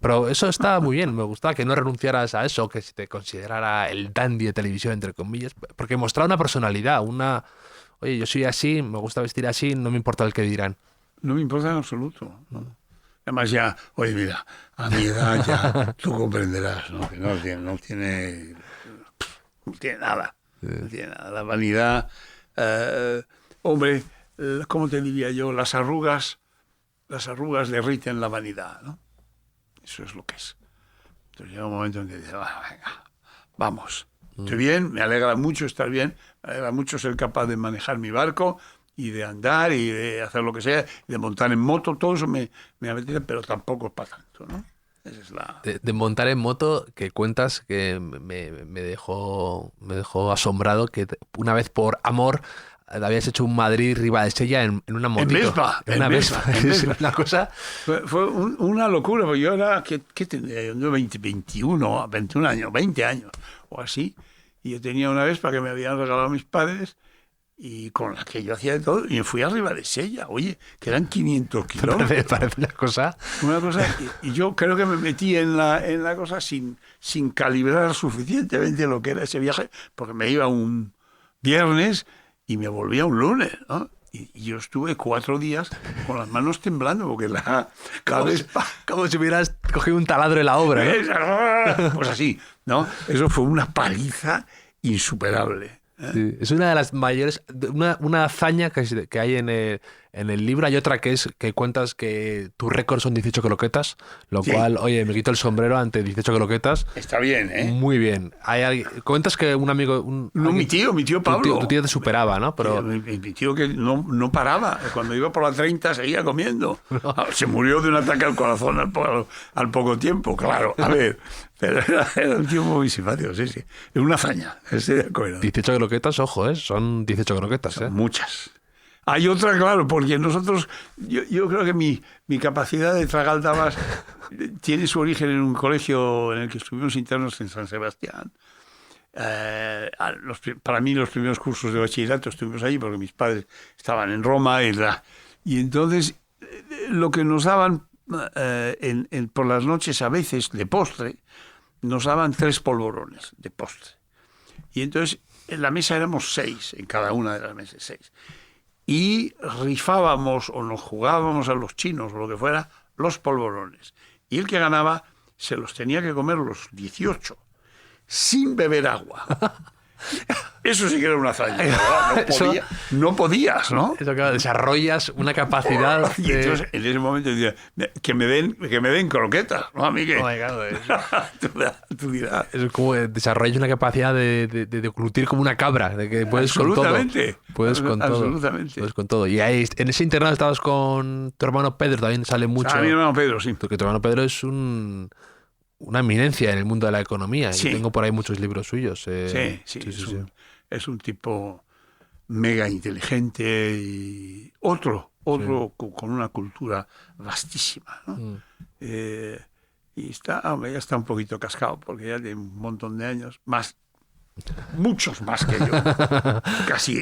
pero eso está muy bien. Me gustaba que no renunciaras a eso, que se te considerara el dandy de televisión, entre comillas, porque mostraba una personalidad, oye, yo soy así, me gusta vestir así, no me importa el que dirán. No me importa en absoluto, ¿no? Además ya, oye, mira, a mi edad ya tú comprenderás, ¿no? Que no tiene nada. No tiene nada. La vanidad, hombre, ¿cómo te diría yo? Las arrugas derriten la vanidad, ¿no? Eso es lo que es. Entonces llega un momento en que dices, venga, vamos. Estoy bien, me alegra mucho estar bien, me alegra mucho ser capaz de manejar mi barco y de andar y de hacer lo que sea, de montar en moto, todo eso me apetece, pero tampoco es para tanto, ¿no? Esa es la... de montar en moto, que cuentas que me dejó asombrado, que una vez por amor habías hecho un Madrid-Ribadesella en una motito. En Vespa. Es una cosa... Fue una locura, porque yo era, ¿qué tendría yo? 21 años, 20 años o así, y yo tenía una Vespa que me habían regalado mis padres, y con la que yo hacía de todo, y me fui a Ribadesella, oye, que eran 500 kilómetros. Parece una cosa... y yo creo que me metí en la cosa sin calibrar suficientemente lo que era ese viaje, porque me iba un viernes y me volvía un lunes, ¿no? Y yo estuve 4 días con las manos temblando, porque como si hubieras cogido un taladro de la obra, ¿no? Pues así, ¿no? Eso fue una paliza insuperable. Sí, es una de las mayores, una hazaña que hay en el libro. Hay otra que cuentas que tu récord son 18 croquetas, lo cual, oye, me quito el sombrero ante 18 croquetas. Está bien, ¿eh? Muy bien. Cuentas que un amigo... mi tío Pablo. Tu tío te superaba, ¿no? Pero... Mi tío que no paraba. Cuando iba por la 30 seguía comiendo. Se murió de un ataque al corazón al poco tiempo, claro. A ver... Pero era un tío muy simpático, sí. Es una hazaña, estoy de acuerdo. 18 croquetas, ojo, son 18 croquetas. Son muchas. Hay otra, claro, porque nosotros, yo creo que mi capacidad de tragar tabas tiene su origen en un colegio en el que estuvimos internos en San Sebastián. Para mí los primeros cursos de bachillerato estuvimos allí porque mis padres estaban en Roma y entonces lo que nos daban por las noches a veces de postre, nos daban 3 polvorones de postre. Y entonces en la mesa éramos 6, en cada una de las mesas 6. Y rifábamos o nos jugábamos a los chinos o lo que fuera, los polvorones. Y el que ganaba se los tenía que comer los 18, sin beber agua. Eso sí que era una hazaña, ¿verdad? No podías, ¿no? Eso, claro, desarrollas una capacidad. Y entonces, en ese momento, decía, que me den croquetas, ¿no? A mí que... tú dirás. Es como desarrollas una capacidad de deglutir como una cabra, de que puedes con todo. Puedes con todo. Absolutamente. Puedes con todo. Y ahí, en ese internado estabas con tu hermano Pedro, también sale mucho. Mi hermano Pedro, sí. Porque tu hermano Pedro es una eminencia en el mundo de la economía. Sí. Yo tengo por ahí muchos libros suyos. Sí. Es un tipo mega inteligente y otro con una cultura vastísima, ¿no? Y ya está un poquito cascado porque ya tiene un montón de años, muchos más que yo,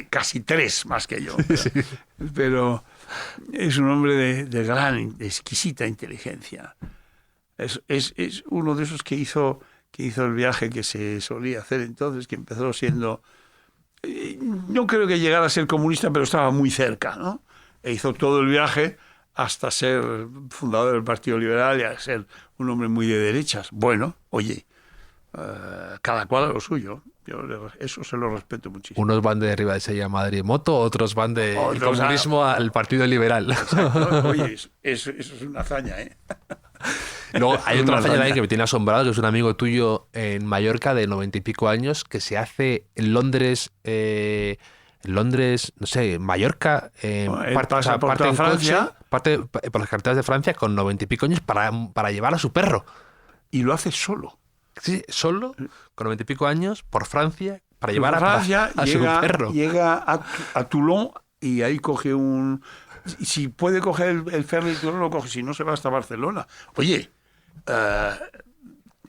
casi 3 más que yo, pero es un hombre de gran, de exquisita inteligencia. Es uno de esos que hizo el viaje que se solía hacer entonces, que empezó siendo... No creo que llegara a ser comunista, pero estaba muy cerca, ¿no? E hizo todo el viaje hasta ser fundador del Partido Liberal y a ser un hombre muy de derechas. Bueno, oye, cada cual a lo suyo. Yo eso se lo respeto muchísimo. Unos van de arriba de Sella Madrid moto, otros van del comunismo al Partido Liberal. Exacto. Oye, eso es una hazaña, ¿eh? Luego hay otra hazaña también que me tiene asombrado, que es un amigo tuyo en Mallorca de 90 y pico años, que se hace en Londres, no sé, Mallorca, parte en Francia, parte por las carreteras de Francia con 90 y pico años para llevar a su perro. Y lo hace solo. Sí, solo, con 90 y pico años, por Francia, para llevar a su perro. Llega a Toulon y ahí coge si puede coger el ferry de Toulon, lo coge, si no se va hasta Barcelona. Oye,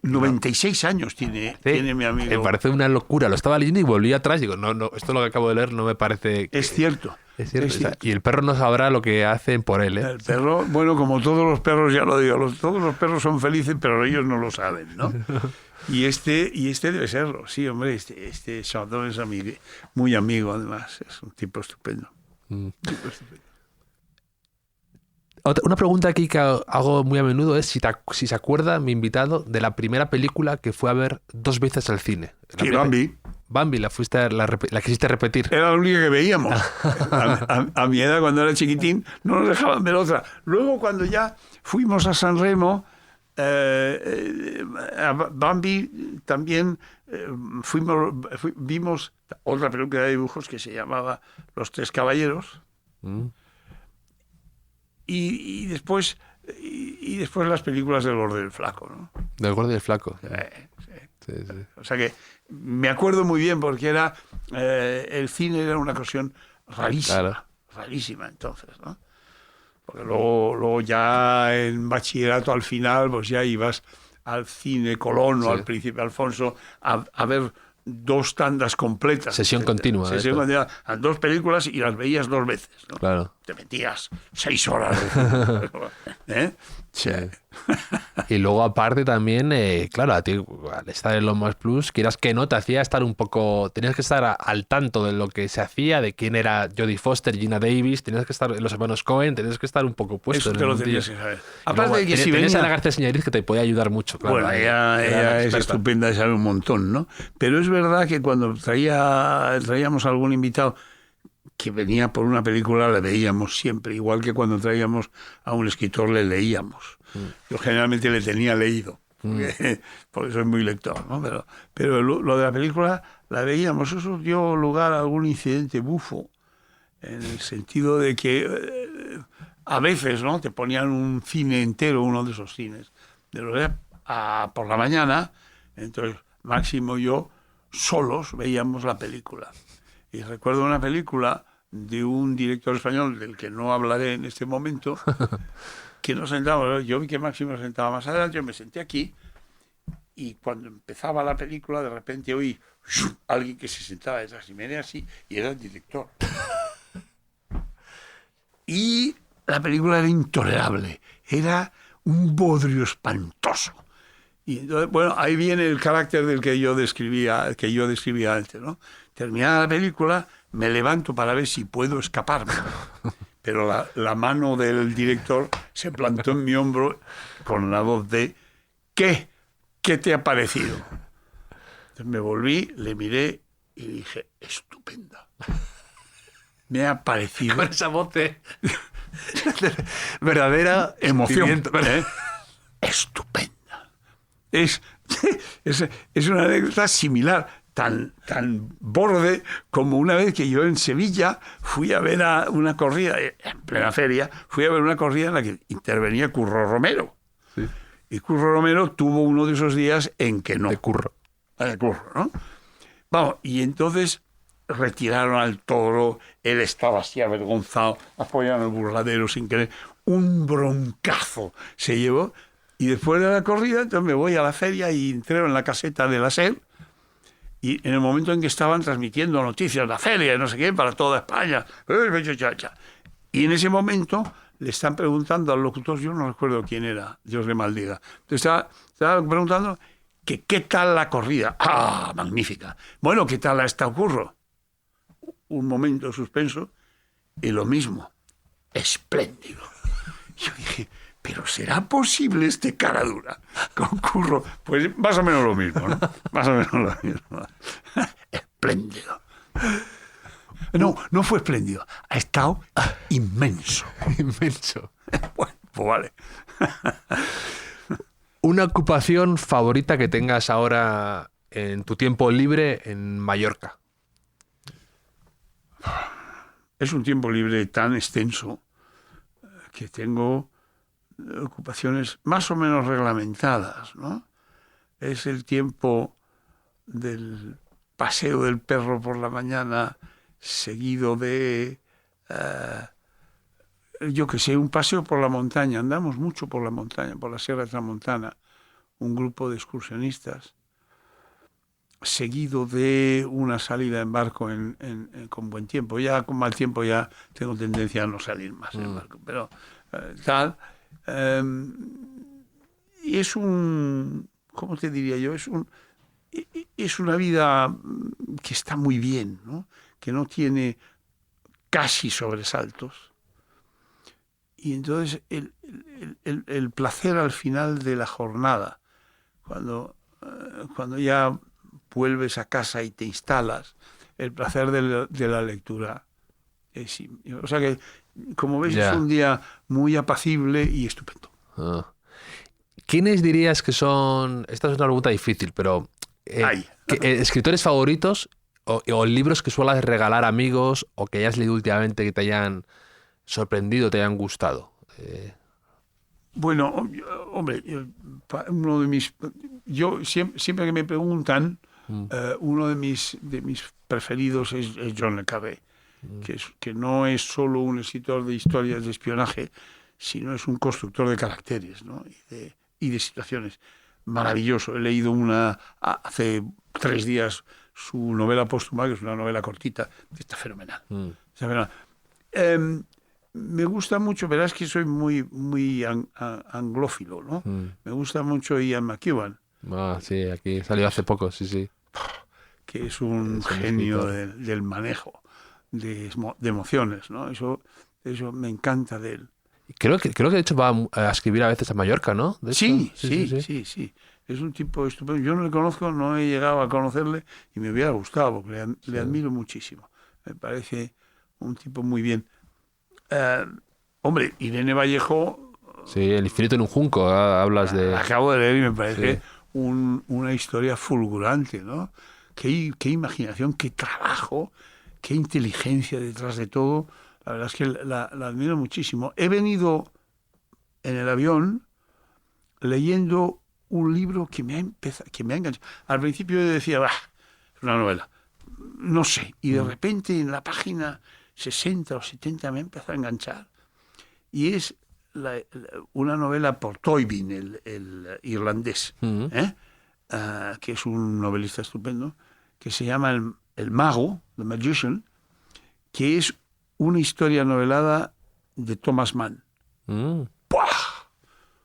96 años tiene mi amigo. Me parece una locura. Lo estaba leyendo y volví atrás. Digo, no, esto lo que acabo de leer no me parece... Es cierto. Es cierto. Y el perro no sabrá lo que hacen por él, ¿eh? El perro, bueno, como todos los perros, ya lo digo, todos los perros son felices, pero ellos no lo saben, ¿no? Y este debe serlo. Sí, hombre, este Chardon es muy amigo, además. Es un tipo estupendo. Una pregunta aquí que hago muy a menudo es si se acuerda mi invitado de la primera película que fue a ver 2 veces al cine. Sí, Bambi. Bambi, la quisiste repetir. Era la única que veíamos. A mi edad, cuando era chiquitín, no nos dejaban ver otra. Luego, cuando ya fuimos a San Remo, a Bambi también vimos otra película de dibujos que se llamaba Los 3 Caballeros. Y después las películas del Gordo y el Flaco, ¿no? Del Gordo y el Flaco. Sí. O sea que me acuerdo muy bien porque el cine era una cuestión rarísima. Claro. Rarísima entonces, ¿no? Porque luego ya en bachillerato al final pues ya ibas al cine Colón o al Príncipe Alfonso a ver 2 tandas completas. Sesión continua. Sesión continua. 2 películas y las veías 2 veces, ¿no? Claro. Te metías 6 horas. ¿Eh? Sí. Y luego aparte también, claro, a ti al estar en Los Más Plus, quieras que no, te hacía estar un poco... Tenías que estar al tanto de lo que se hacía, de quién era Jodie Foster, Gina Davis, tenías que estar en Los Hermanos Coen, tenías que estar un poco puesto. Eso te lo tenías que saber. Aparte de que si tenías a Ana García Señoriz que te podía ayudar mucho. Claro, bueno, ella es estupenda y sabe un montón, ¿no? Pero es verdad que cuando traíamos a algún invitado que venía por una película, le veíamos siempre, igual que cuando traíamos a un escritor le leíamos. Yo generalmente le tenía leído, porque soy muy lector, ¿no? Pero lo de la película la veíamos. Eso dio lugar a algún incidente bufo, en el sentido de que a veces, ¿no?, te ponían un cine entero, uno de esos cines, por la mañana, entonces Máximo y yo solos veíamos la película. Y recuerdo una película de un director español del que no hablaré en este momento, que nos sentábamos. Yo vi que Máximo se sentaba más adelante, yo me senté aquí, y cuando empezaba la película, de repente oí alguien que se sentaba detrás y me era así, y era el director. Y la película era intolerable, era un bodrio espantoso. Y entonces, bueno, ahí viene el carácter del que yo describía antes, ¿no? Terminada la película, me levanto para ver si puedo escaparme. Pero la mano del director se plantó en mi hombro con la voz de ¿qué? ¿Qué te ha parecido? Entonces me volví, le miré y dije, estupenda. Me ha parecido... Con esa voz de verdadera emoción. Estupenda. Es una anécdota similar, tan borde como una vez que yo en Sevilla fui a ver a una corrida, en plena feria, fui a ver una corrida en la que intervenía Curro Romero. Sí. Y Curro Romero tuvo uno de esos días en que no. De Curro. De Curro, ¿no? Vamos, y entonces retiraron al toro, él estaba así avergonzado, apoyando el burladero sin querer, un broncazo se llevó. Y después de la corrida, entonces me voy a la feria y entro en la caseta de la SER. Y en el momento en que estaban transmitiendo noticias de la feria, y no sé qué, para toda España. Y en ese momento le están preguntando al locutor, yo no recuerdo quién era, Dios le maldiga. Entonces estaba preguntando que qué tal la corrida. ¡Ah, magnífica! Bueno, ¿qué tal está Curro? Un momento suspenso y lo mismo. Espléndido. Yo dije... ¿Pero será posible este cara dura con Curro? Pues más o menos lo mismo, ¿no? Más o menos lo mismo. Espléndido. No fue espléndido. Ha estado inmenso. Inmenso. Bueno, pues vale. ¿Una ocupación favorita que tengas ahora en tu tiempo libre en Mallorca? Es un tiempo libre tan extenso que tengo ocupaciones más o menos reglamentadas, ¿no? Es el tiempo del paseo del perro por la mañana, seguido de, yo qué sé, un paseo por la montaña. Andamos mucho por la montaña, por la Sierra Tramontana, un grupo de excursionistas, seguido de una salida en barco con buen tiempo. Ya con mal tiempo ya tengo tendencia a no salir más en barco, pero tal... y es ¿cómo te diría yo? Es una vida que está muy bien, ¿no? Que no tiene casi sobresaltos. Y entonces el placer al final de la jornada, cuando ya vuelves a casa y te instalas, el placer de la lectura. O sea que, como ves, es un día muy apacible y estupendo. ¿Quiénes dirías que son... Esta es una pregunta difícil, pero... ¿escritores favoritos o libros que suelas regalar a amigos o que hayas leído últimamente que te hayan sorprendido, te hayan gustado? Bueno, hombre, uno de mis... Yo siempre que me preguntan, uno de mis preferidos es John le Carré, que no es solo un escritor de historias de espionaje, sino es un constructor de caracteres, ¿no? y de situaciones. Maravilloso. He leído hace 3 días su novela póstuma, que es una novela cortita, está fenomenal. Está fenomenal. Me gusta mucho, verás que soy muy anglófilo, ¿no? Me gusta mucho Ian McEwan. Sí, aquí salió hace poco, sí. Que es un genio del manejo de emociones, ¿no? Eso me encanta de él. Creo que de hecho va a escribir a veces a Mallorca, ¿no? Sí. Es un tipo estupendo. Yo no le conozco, no he llegado a conocerle y me hubiera gustado porque le admiro muchísimo. Me parece un tipo muy bien. Hombre, Irene Vallejo... Sí, El infinito en un junco, hablas de... Acabo de leer y me parece una historia fulgurante, ¿no? Qué imaginación, qué trabajo, qué inteligencia detrás de todo. La verdad es que la admiro muchísimo. He venido en el avión leyendo un libro que me ha enganchado. Al principio yo decía, es una novela. No sé. Y de repente en la página 60 o 70 me empezó a enganchar. Y es una novela por Toynbee, el irlandés, que es un novelista estupendo, que se llama El Mago, The Magician, que es una historia novelada de Thomas Mann. ¡Puah!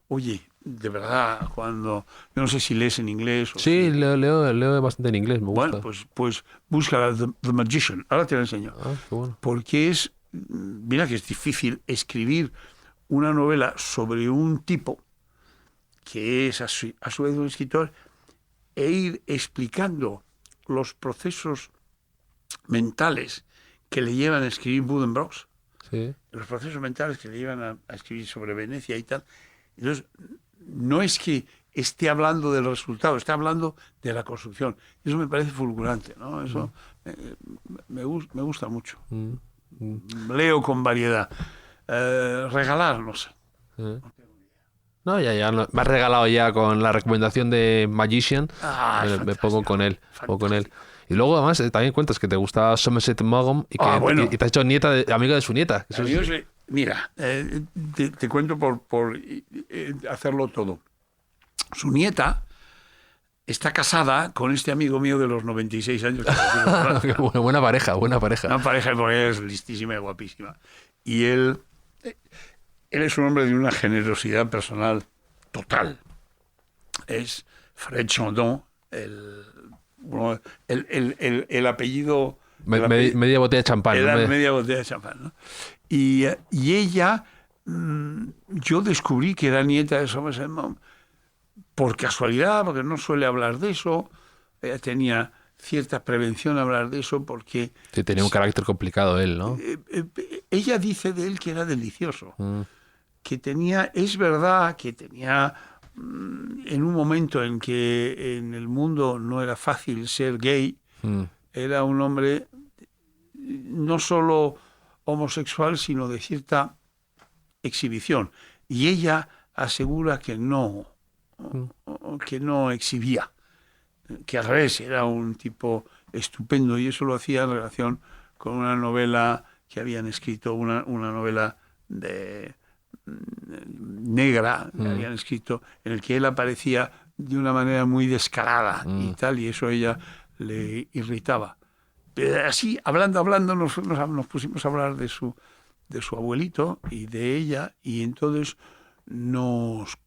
Oye, de verdad, yo no sé si lees en inglés. Sí, leo bastante en inglés, me gusta. Bueno, pues búscala, The Magician, ahora te la enseño. Qué bueno. Porque mira que es difícil escribir una novela sobre un tipo que es a su vez un escritor e ir explicando los procesos mentales que le llevan a escribir Buddenbrooks, los procesos mentales que le llevan a escribir sobre Venecia y tal. Entonces, no es que esté hablando del resultado, está hablando de la construcción. Eso me parece fulgurante, ¿no? Eso me gusta mucho. Leo con variedad. Regalar, no sé. No, ya me has regalado ya con la recomendación de Magician. Me pongo con él. Y luego además también cuentas que te gusta Somerset Maugham y que y te has hecho amigo de su nieta. Mira, te cuento por hacerlo todo. Su nieta está casada con este amigo mío de los 96 años. Buena pareja. Una pareja porque es listísima y guapísima. Y él es un hombre de una generosidad personal total. Es Fred Chandon, el apellido... media botella de champán. Media botella de champán, ¿no? Y ella, yo descubrí que era nieta de Somerset Maugham por casualidad, porque no suele hablar de eso. Ella tenía cierta prevención a hablar de eso porque... Sí, tenía un carácter complicado él, ¿no? Ella dice de él que era delicioso. Que tenía, es verdad que tenía, en un momento en que en el mundo no era fácil ser gay, era un hombre no solo homosexual, sino de cierta exhibición. Y ella asegura que no exhibía, que al revés era un tipo estupendo, y eso lo hacía en relación con una novela que habían escrito, una novela negra que habían escrito, en el que él aparecía de una manera muy descarada y tal, y eso a ella le irritaba. Pero así, hablando, nos pusimos a hablar de su abuelito y de ella, y entonces nos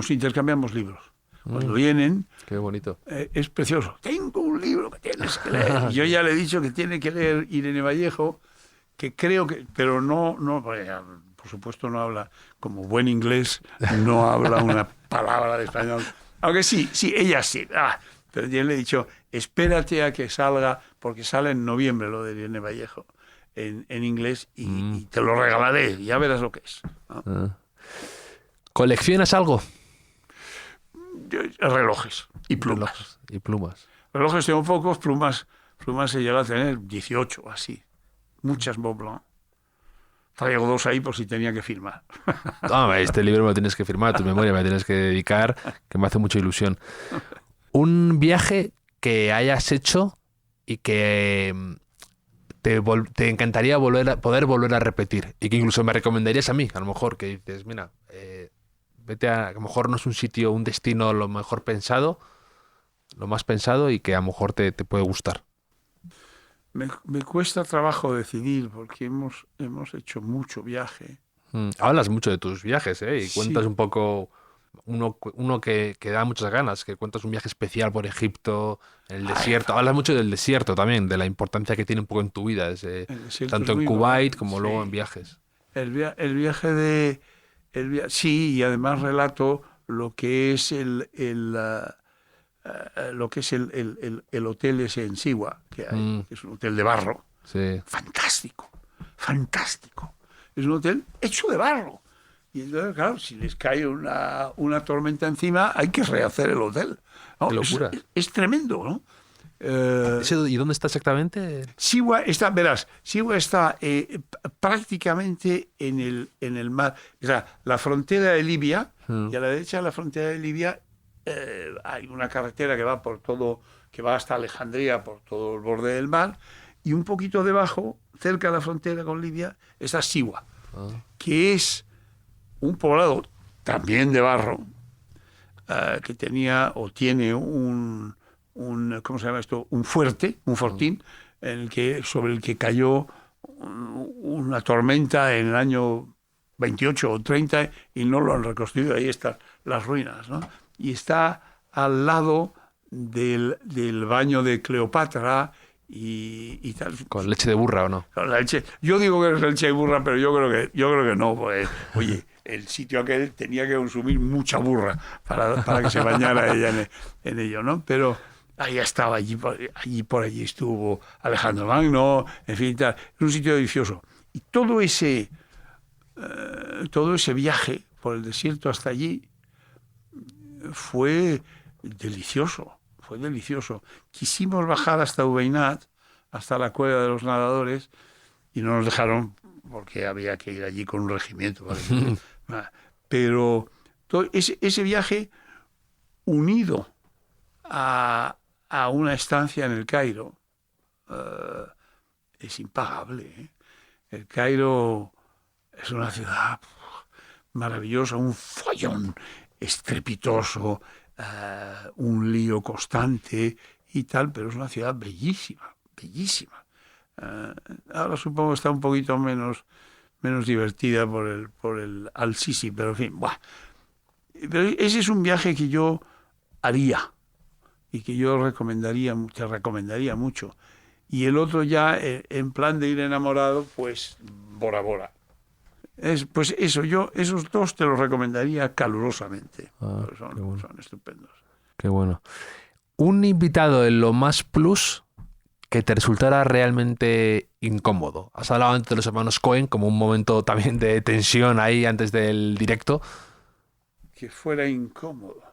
intercambiamos libros. Cuando vienen... Qué bonito. Es precioso. Tengo un libro que tienes que leer. Yo ya le he dicho que tiene que leer Irene Vallejo, que creo que... Pero no, por supuesto no habla, como buen inglés, no habla una palabra de español. Aunque sí, ella sí. Pero yo le he dicho, espérate a que salga, porque sale en noviembre lo de Irene Vallejo en inglés, y te lo regalaré, ya verás lo que es, ¿no? ¿Coleccionas algo? Relojes y plumas. Relojes tengo pocos, plumas se llega a tener 18 o así. Muchas Montblanc. Traigo 2 ahí por si tenía que firmar. Este libro me lo tienes que firmar, tu memoria me tienes que dedicar, que me hace mucha ilusión. Un viaje que hayas hecho y que te encantaría poder volver a repetir, y que incluso me recomendarías a mí, a lo mejor, que dices, mira, vete a lo mejor no es un sitio, un destino lo más pensado, y que a lo mejor te puede gustar. Me cuesta trabajo decidir porque hemos hecho mucho viaje. Hablas mucho de tus viajes, y cuentas Sí. un poco uno que da muchas ganas, que cuentas un viaje especial por Egipto, el desierto. Hablas mucho del desierto también, de la importancia que tiene un poco en tu vida, tanto en Kuwait como luego en viajes. El viaje sí, y además relato lo que es el hotel ese en Siwa, que hay, que es un hotel de barro. Sí. Fantástico. Es un hotel hecho de barro. Y entonces, claro, si les cae una tormenta encima, hay que rehacer el hotel, ¿no? Qué locura. Es tremendo, ¿no? ¿Y dónde está exactamente? Siwa está prácticamente en el mar. O sea, la frontera de Libia, y a la derecha de la frontera de Libia hay una carretera que va hasta Alejandría, por todo el borde del mar, Y un poquito debajo, cerca de la frontera con Libia, está Siwa, que es un poblado también de barro, que tenía o tiene un ¿cómo se llama esto? Un fuerte, un fortín, sobre el que cayó una tormenta en el año 28 o 30 y no lo han reconstruido. Ahí están las ruinas, ¿no? Y está al lado del baño de Cleopatra y tal. ¿Con leche de burra o no? Con la leche. Yo digo que es leche de burra, pero yo creo que no. Pues, oye, el sitio aquel tenía que consumir mucha burra para que se bañara ella en ello, ¿no? Pero ahí estaba, por allí estuvo Alejandro Magno, en fin, tal. Es un sitio delicioso. Y todo ese viaje por el desierto hasta allí fue delicioso. Quisimos bajar hasta Ubeinat, hasta la cueva de los nadadores, y no nos dejaron porque había que ir allí con un regimiento. Pero todo ese viaje unido a una estancia en el Cairo es impagable, ¿eh? El Cairo es una ciudad maravillosa, un follón estrepitoso, un lío constante y tal, pero es una ciudad bellísima. Ahora supongo que está un poquito menos divertida por el Al-Sisi, pero en fin, pero ese es un viaje que yo haría y que yo te recomendaría mucho. Y el otro ya, en plan de ir enamorado, pues Bora Bora. Pues eso, yo esos dos te los recomendaría calurosamente. Son estupendos. Qué bueno. Un invitado en lo más plus que te resultara realmente incómodo. Has hablado antes de los hermanos Cohen como un momento también de tensión ahí antes del directo. Que fuera incómodo.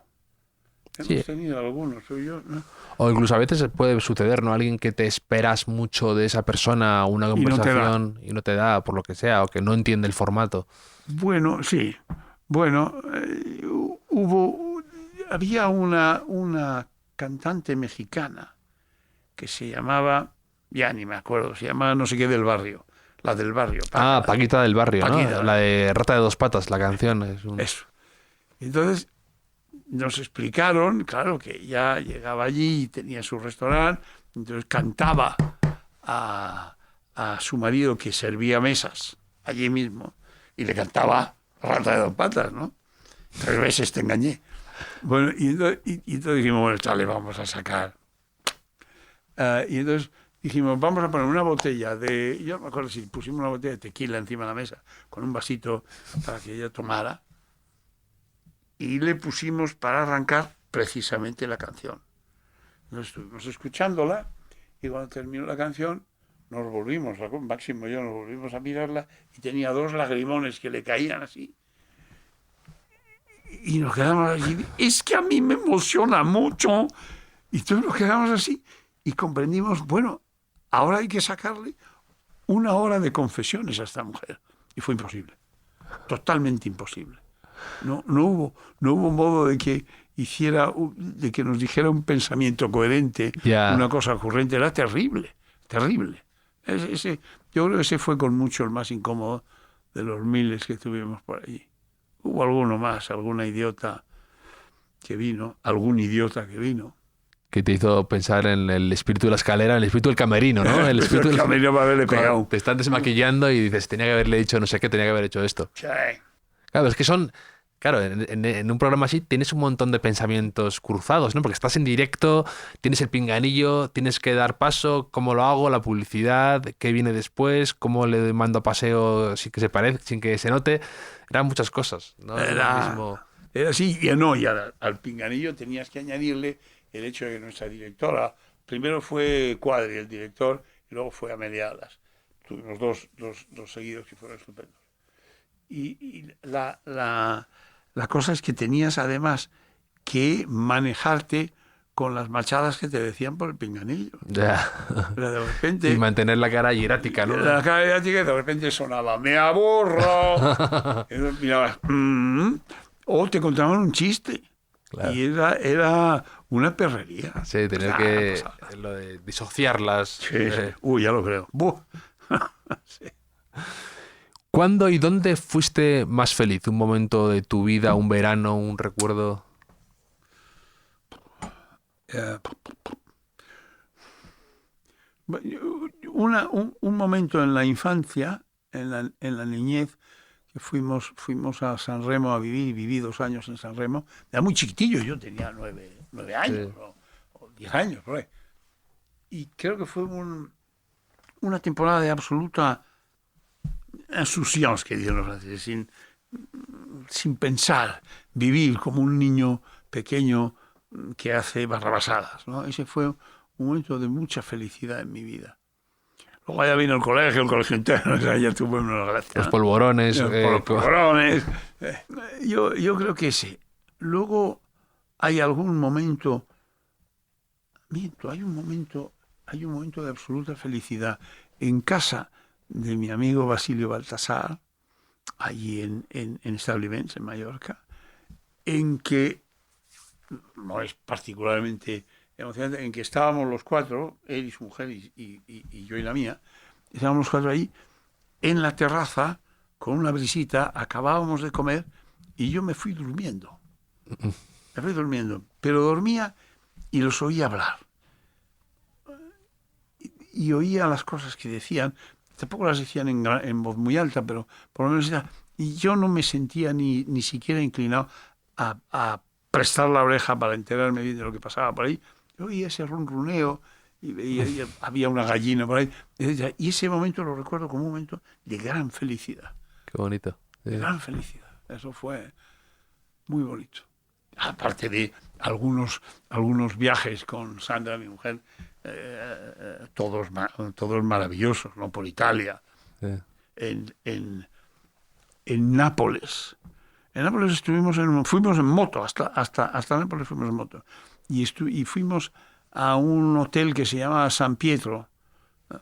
Hemos tenido algunos, ¿no? O incluso a veces puede suceder, ¿no? Alguien que te esperas mucho de esa persona, una conversación y no te da, por lo que sea, o que no entiende el formato. Bueno, sí. Bueno, había una cantante mexicana que se llamaba, ya ni me acuerdo, se llamaba no sé qué del barrio, la del barrio. Paquita del barrio, Paquita, ¿no? La de Rata de dos patas, la canción. Eso. Entonces nos explicaron, claro, que ya llegaba allí y tenía su restaurante, entonces cantaba a su marido que servía mesas allí mismo y le cantaba Rata de dos patas, ¿no? 3 veces te engañé. Bueno, y entonces dijimos, bueno, chale, vamos a sacar. Y entonces dijimos, vamos a poner una botella yo me acuerdo si pusimos una botella de tequila encima de la mesa con un vasito para que ella tomara. Y le pusimos para arrancar precisamente la canción. Nos estuvimos escuchándola y cuando terminó la canción nos volvimos, Máximo y yo nos volvimos a mirarla y tenía 2 lagrimones que le caían así. Y nos quedamos así. Es que a mí me emociona mucho. Y entonces nos quedamos así y comprendimos, bueno, ahora hay que sacarle 1 hora de confesiones a esta mujer. Y fue imposible. Totalmente imposible. No hubo modo de que nos dijera un pensamiento coherente, una cosa ocurrente. Era terrible. Yo creo que ese fue con mucho el más incómodo de los miles que tuvimos por allí. Hubo alguno más, algún idiota que vino. Que te hizo pensar en el espíritu de la escalera, el espíritu del camerino, ¿no? El espíritu del camerino para haberle pegado. Te estás desmaquillando y dices, tenía que haberle dicho no sé qué, tenía que haber hecho esto. Sí. Claro, es que en un programa así tienes un montón de pensamientos cruzados, ¿no? Porque estás en directo, tienes el pinganillo, tienes que dar paso, cómo lo hago, la publicidad, qué viene después, cómo le mando a paseo sin que se note. Eran muchas cosas, ¿no? Era así, y al pinganillo tenías que añadirle el hecho de que nuestra directora, primero fue Cuadri, el director, y luego fue Amelia Alas. Tuvimos dos seguidos que fueron estupendos. Y la cosa es que tenías además que manejarte con las machadas que te decían por el pinganillo. Ya. Pero de repente, y mantener la cara hierática, ¿no? La cara hierática, y de repente sonaba, ¡me aburro! Y entonces mirabas, o te contaban un chiste. Claro. Y era una perrería. Sí, tener que... Lo de disociarlas. Sí, sí. Ya lo creo. ¡Buh! Sí. ¿Cuándo y dónde fuiste más feliz? ¿Un momento de tu vida, un verano, un recuerdo? Un momento en la infancia, en la niñez, que fuimos a San Remo a vivir, y viví 2 años en San Remo. Era muy chiquitillo, yo tenía 9 años, Sí. o 10 años, por ahí. Y creo que fue una temporada de absoluta insouciance, que dicen los franceses, sin pensar, vivir como un niño pequeño que hace barrabasadas, ¿no? Ese fue un momento de mucha felicidad en mi vida. Luego ya vino el colegio entero, o sea, ya tuve una gracia. Los polvorones. Los polvorones. Yo creo que ese. Luego hay algún momento, hay un momento de absoluta felicidad en casa de mi amigo Basilio Baltasar, allí en Establiments, en Mallorca, en que no es particularmente emocionante, en que estábamos los 4, él y su mujer y yo y la mía, estábamos los 4 ahí en la terraza con una brisita, acabábamos de comer y yo me fui durmiendo. Pero dormía y los oía hablar. Y oía las cosas que decían, tampoco las decían en voz muy alta, pero por lo menos y yo no me sentía ni siquiera inclinado a prestar la oreja para enterarme bien de lo que pasaba por ahí. Yo oía ese ronroneo y había una gallina por ahí. Y ese momento lo recuerdo como un momento de gran felicidad. Qué bonito. Sí. De gran felicidad. Eso fue muy bonito. Aparte de algunos viajes con Sandra, mi mujer, todos maravillosos, ¿no? Por Italia, Sí. en Nápoles. En Nápoles fuimos en moto, hasta Nápoles fuimos en moto. Y fuimos a un hotel que se llama San Pietro,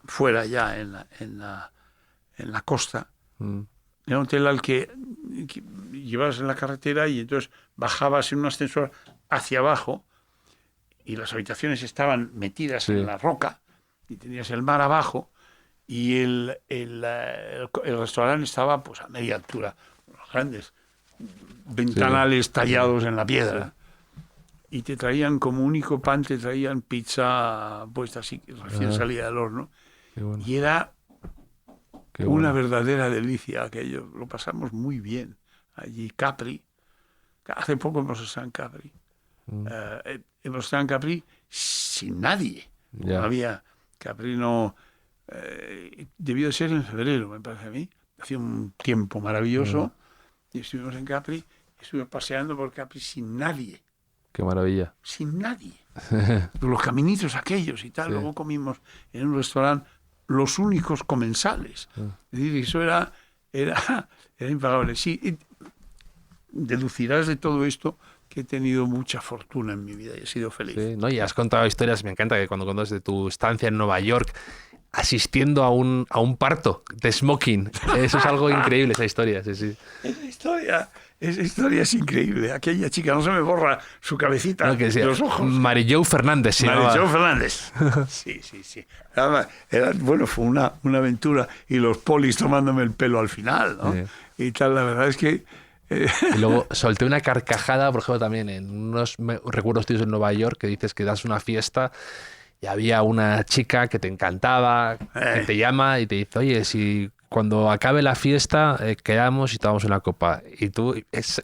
fuera ya en la costa. Era un hotel al que llevabas en la carretera y entonces bajabas en un ascensor hacia abajo y las habitaciones estaban metidas en la roca y tenías el mar abajo y el restaurante estaba pues a media altura, los grandes ventanales tallados en la piedra. Y te traían como único pan, te traían pizza puesta así, recién salida del horno. Bueno. Y era Qué una bueno. verdadera delicia aquello. Lo pasamos muy bien allí. Capri. Hace poco hemos estado en Capri. Hemos estado en Capri sin nadie. Ya. No había... Capri no... debió de ser en febrero, me parece a mí. Hacía un tiempo maravilloso. Y estuvimos en Capri. Estuvimos paseando por Capri sin nadie. Qué maravilla. Sin nadie. Los caminitos aquellos y tal. Sí. Luego comimos en un restaurante los únicos comensales. Es decir, eso era impagable. Sí, deducirás de todo esto que he tenido mucha fortuna en mi vida y he sido feliz. Sí, ¿no? Y has contado historias, me encanta que cuando cuentas de tu estancia en Nueva York asistiendo a un parto de smoking. Eso es algo increíble, esa historia. Sí, sí. Esa historia es increíble. Aquella chica, no se me borra su cabecita, No, que sí. los ojos. Marillo Fernández, sí. Marillo Fernández. Sí. Bueno, fue una aventura. Y los polis tomándome el pelo al final, ¿no? Sí. Y tal, la verdad es que... Y luego solté una carcajada, por ejemplo, también en unos recuerdos tuyos en Nueva York, que dices que das una fiesta y había una chica que te encantaba, que te llama y te dice, oye, si cuando acabe la fiesta quedamos y tomamos una copa. Y tú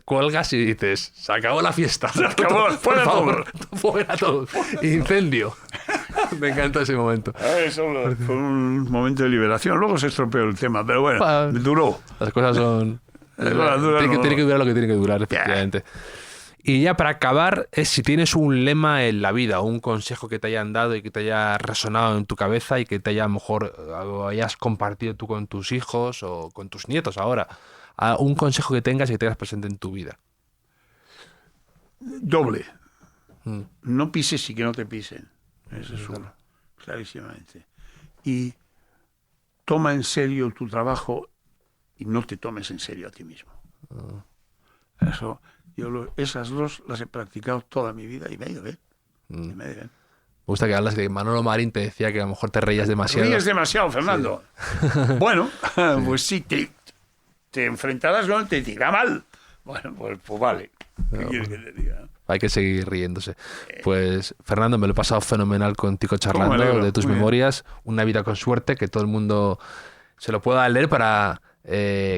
cuelgas y dices, se acabó la fiesta. Se acabó, por fuera favor, fuera todo. Incendio. Me encanta ese momento. Eso fue un momento de liberación. Luego se estropeó el tema, pero bueno, duró. Las cosas son... Tiene que durar lo que tiene que durar, efectivamente. Y ya para acabar, es si tienes un lema en la vida, o un consejo que te hayan dado y que te haya resonado en tu cabeza y que te haya, a lo mejor, hayas compartido tú con tus hijos o con tus nietos ahora. Un consejo que tengas y que tengas presente en tu vida. Doble. No pises y que no te pisen. Eso es uno, clarísimamente. Y toma en serio tu trabajo y no te tomes en serio a ti mismo. Eso Esas dos las he practicado toda mi vida y me ha ido bien. Mm. Me ha ido bien. Me gusta que hablas de que Manolo Marín te decía que a lo mejor te reías demasiado. Ríes demasiado, Fernando. Sí. Bueno, pues sí, te enfrentarás con él, te dirá mal. Bueno, pues vale. ¿Qué quieres que te diga? Hay que seguir riéndose. Pues, Fernando, me lo he pasado fenomenal contigo charlando de tus memorias. Una vida con suerte, que todo el mundo se lo pueda leer para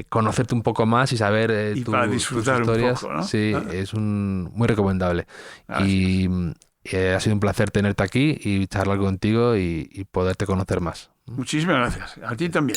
conocerte un poco más y saber y para disfrutar tus historias. Un poco, ¿no? Sí, es muy recomendable. Gracias. Y ha sido un placer tenerte aquí y charlar contigo y poderte conocer más. Muchísimas gracias. A ti también.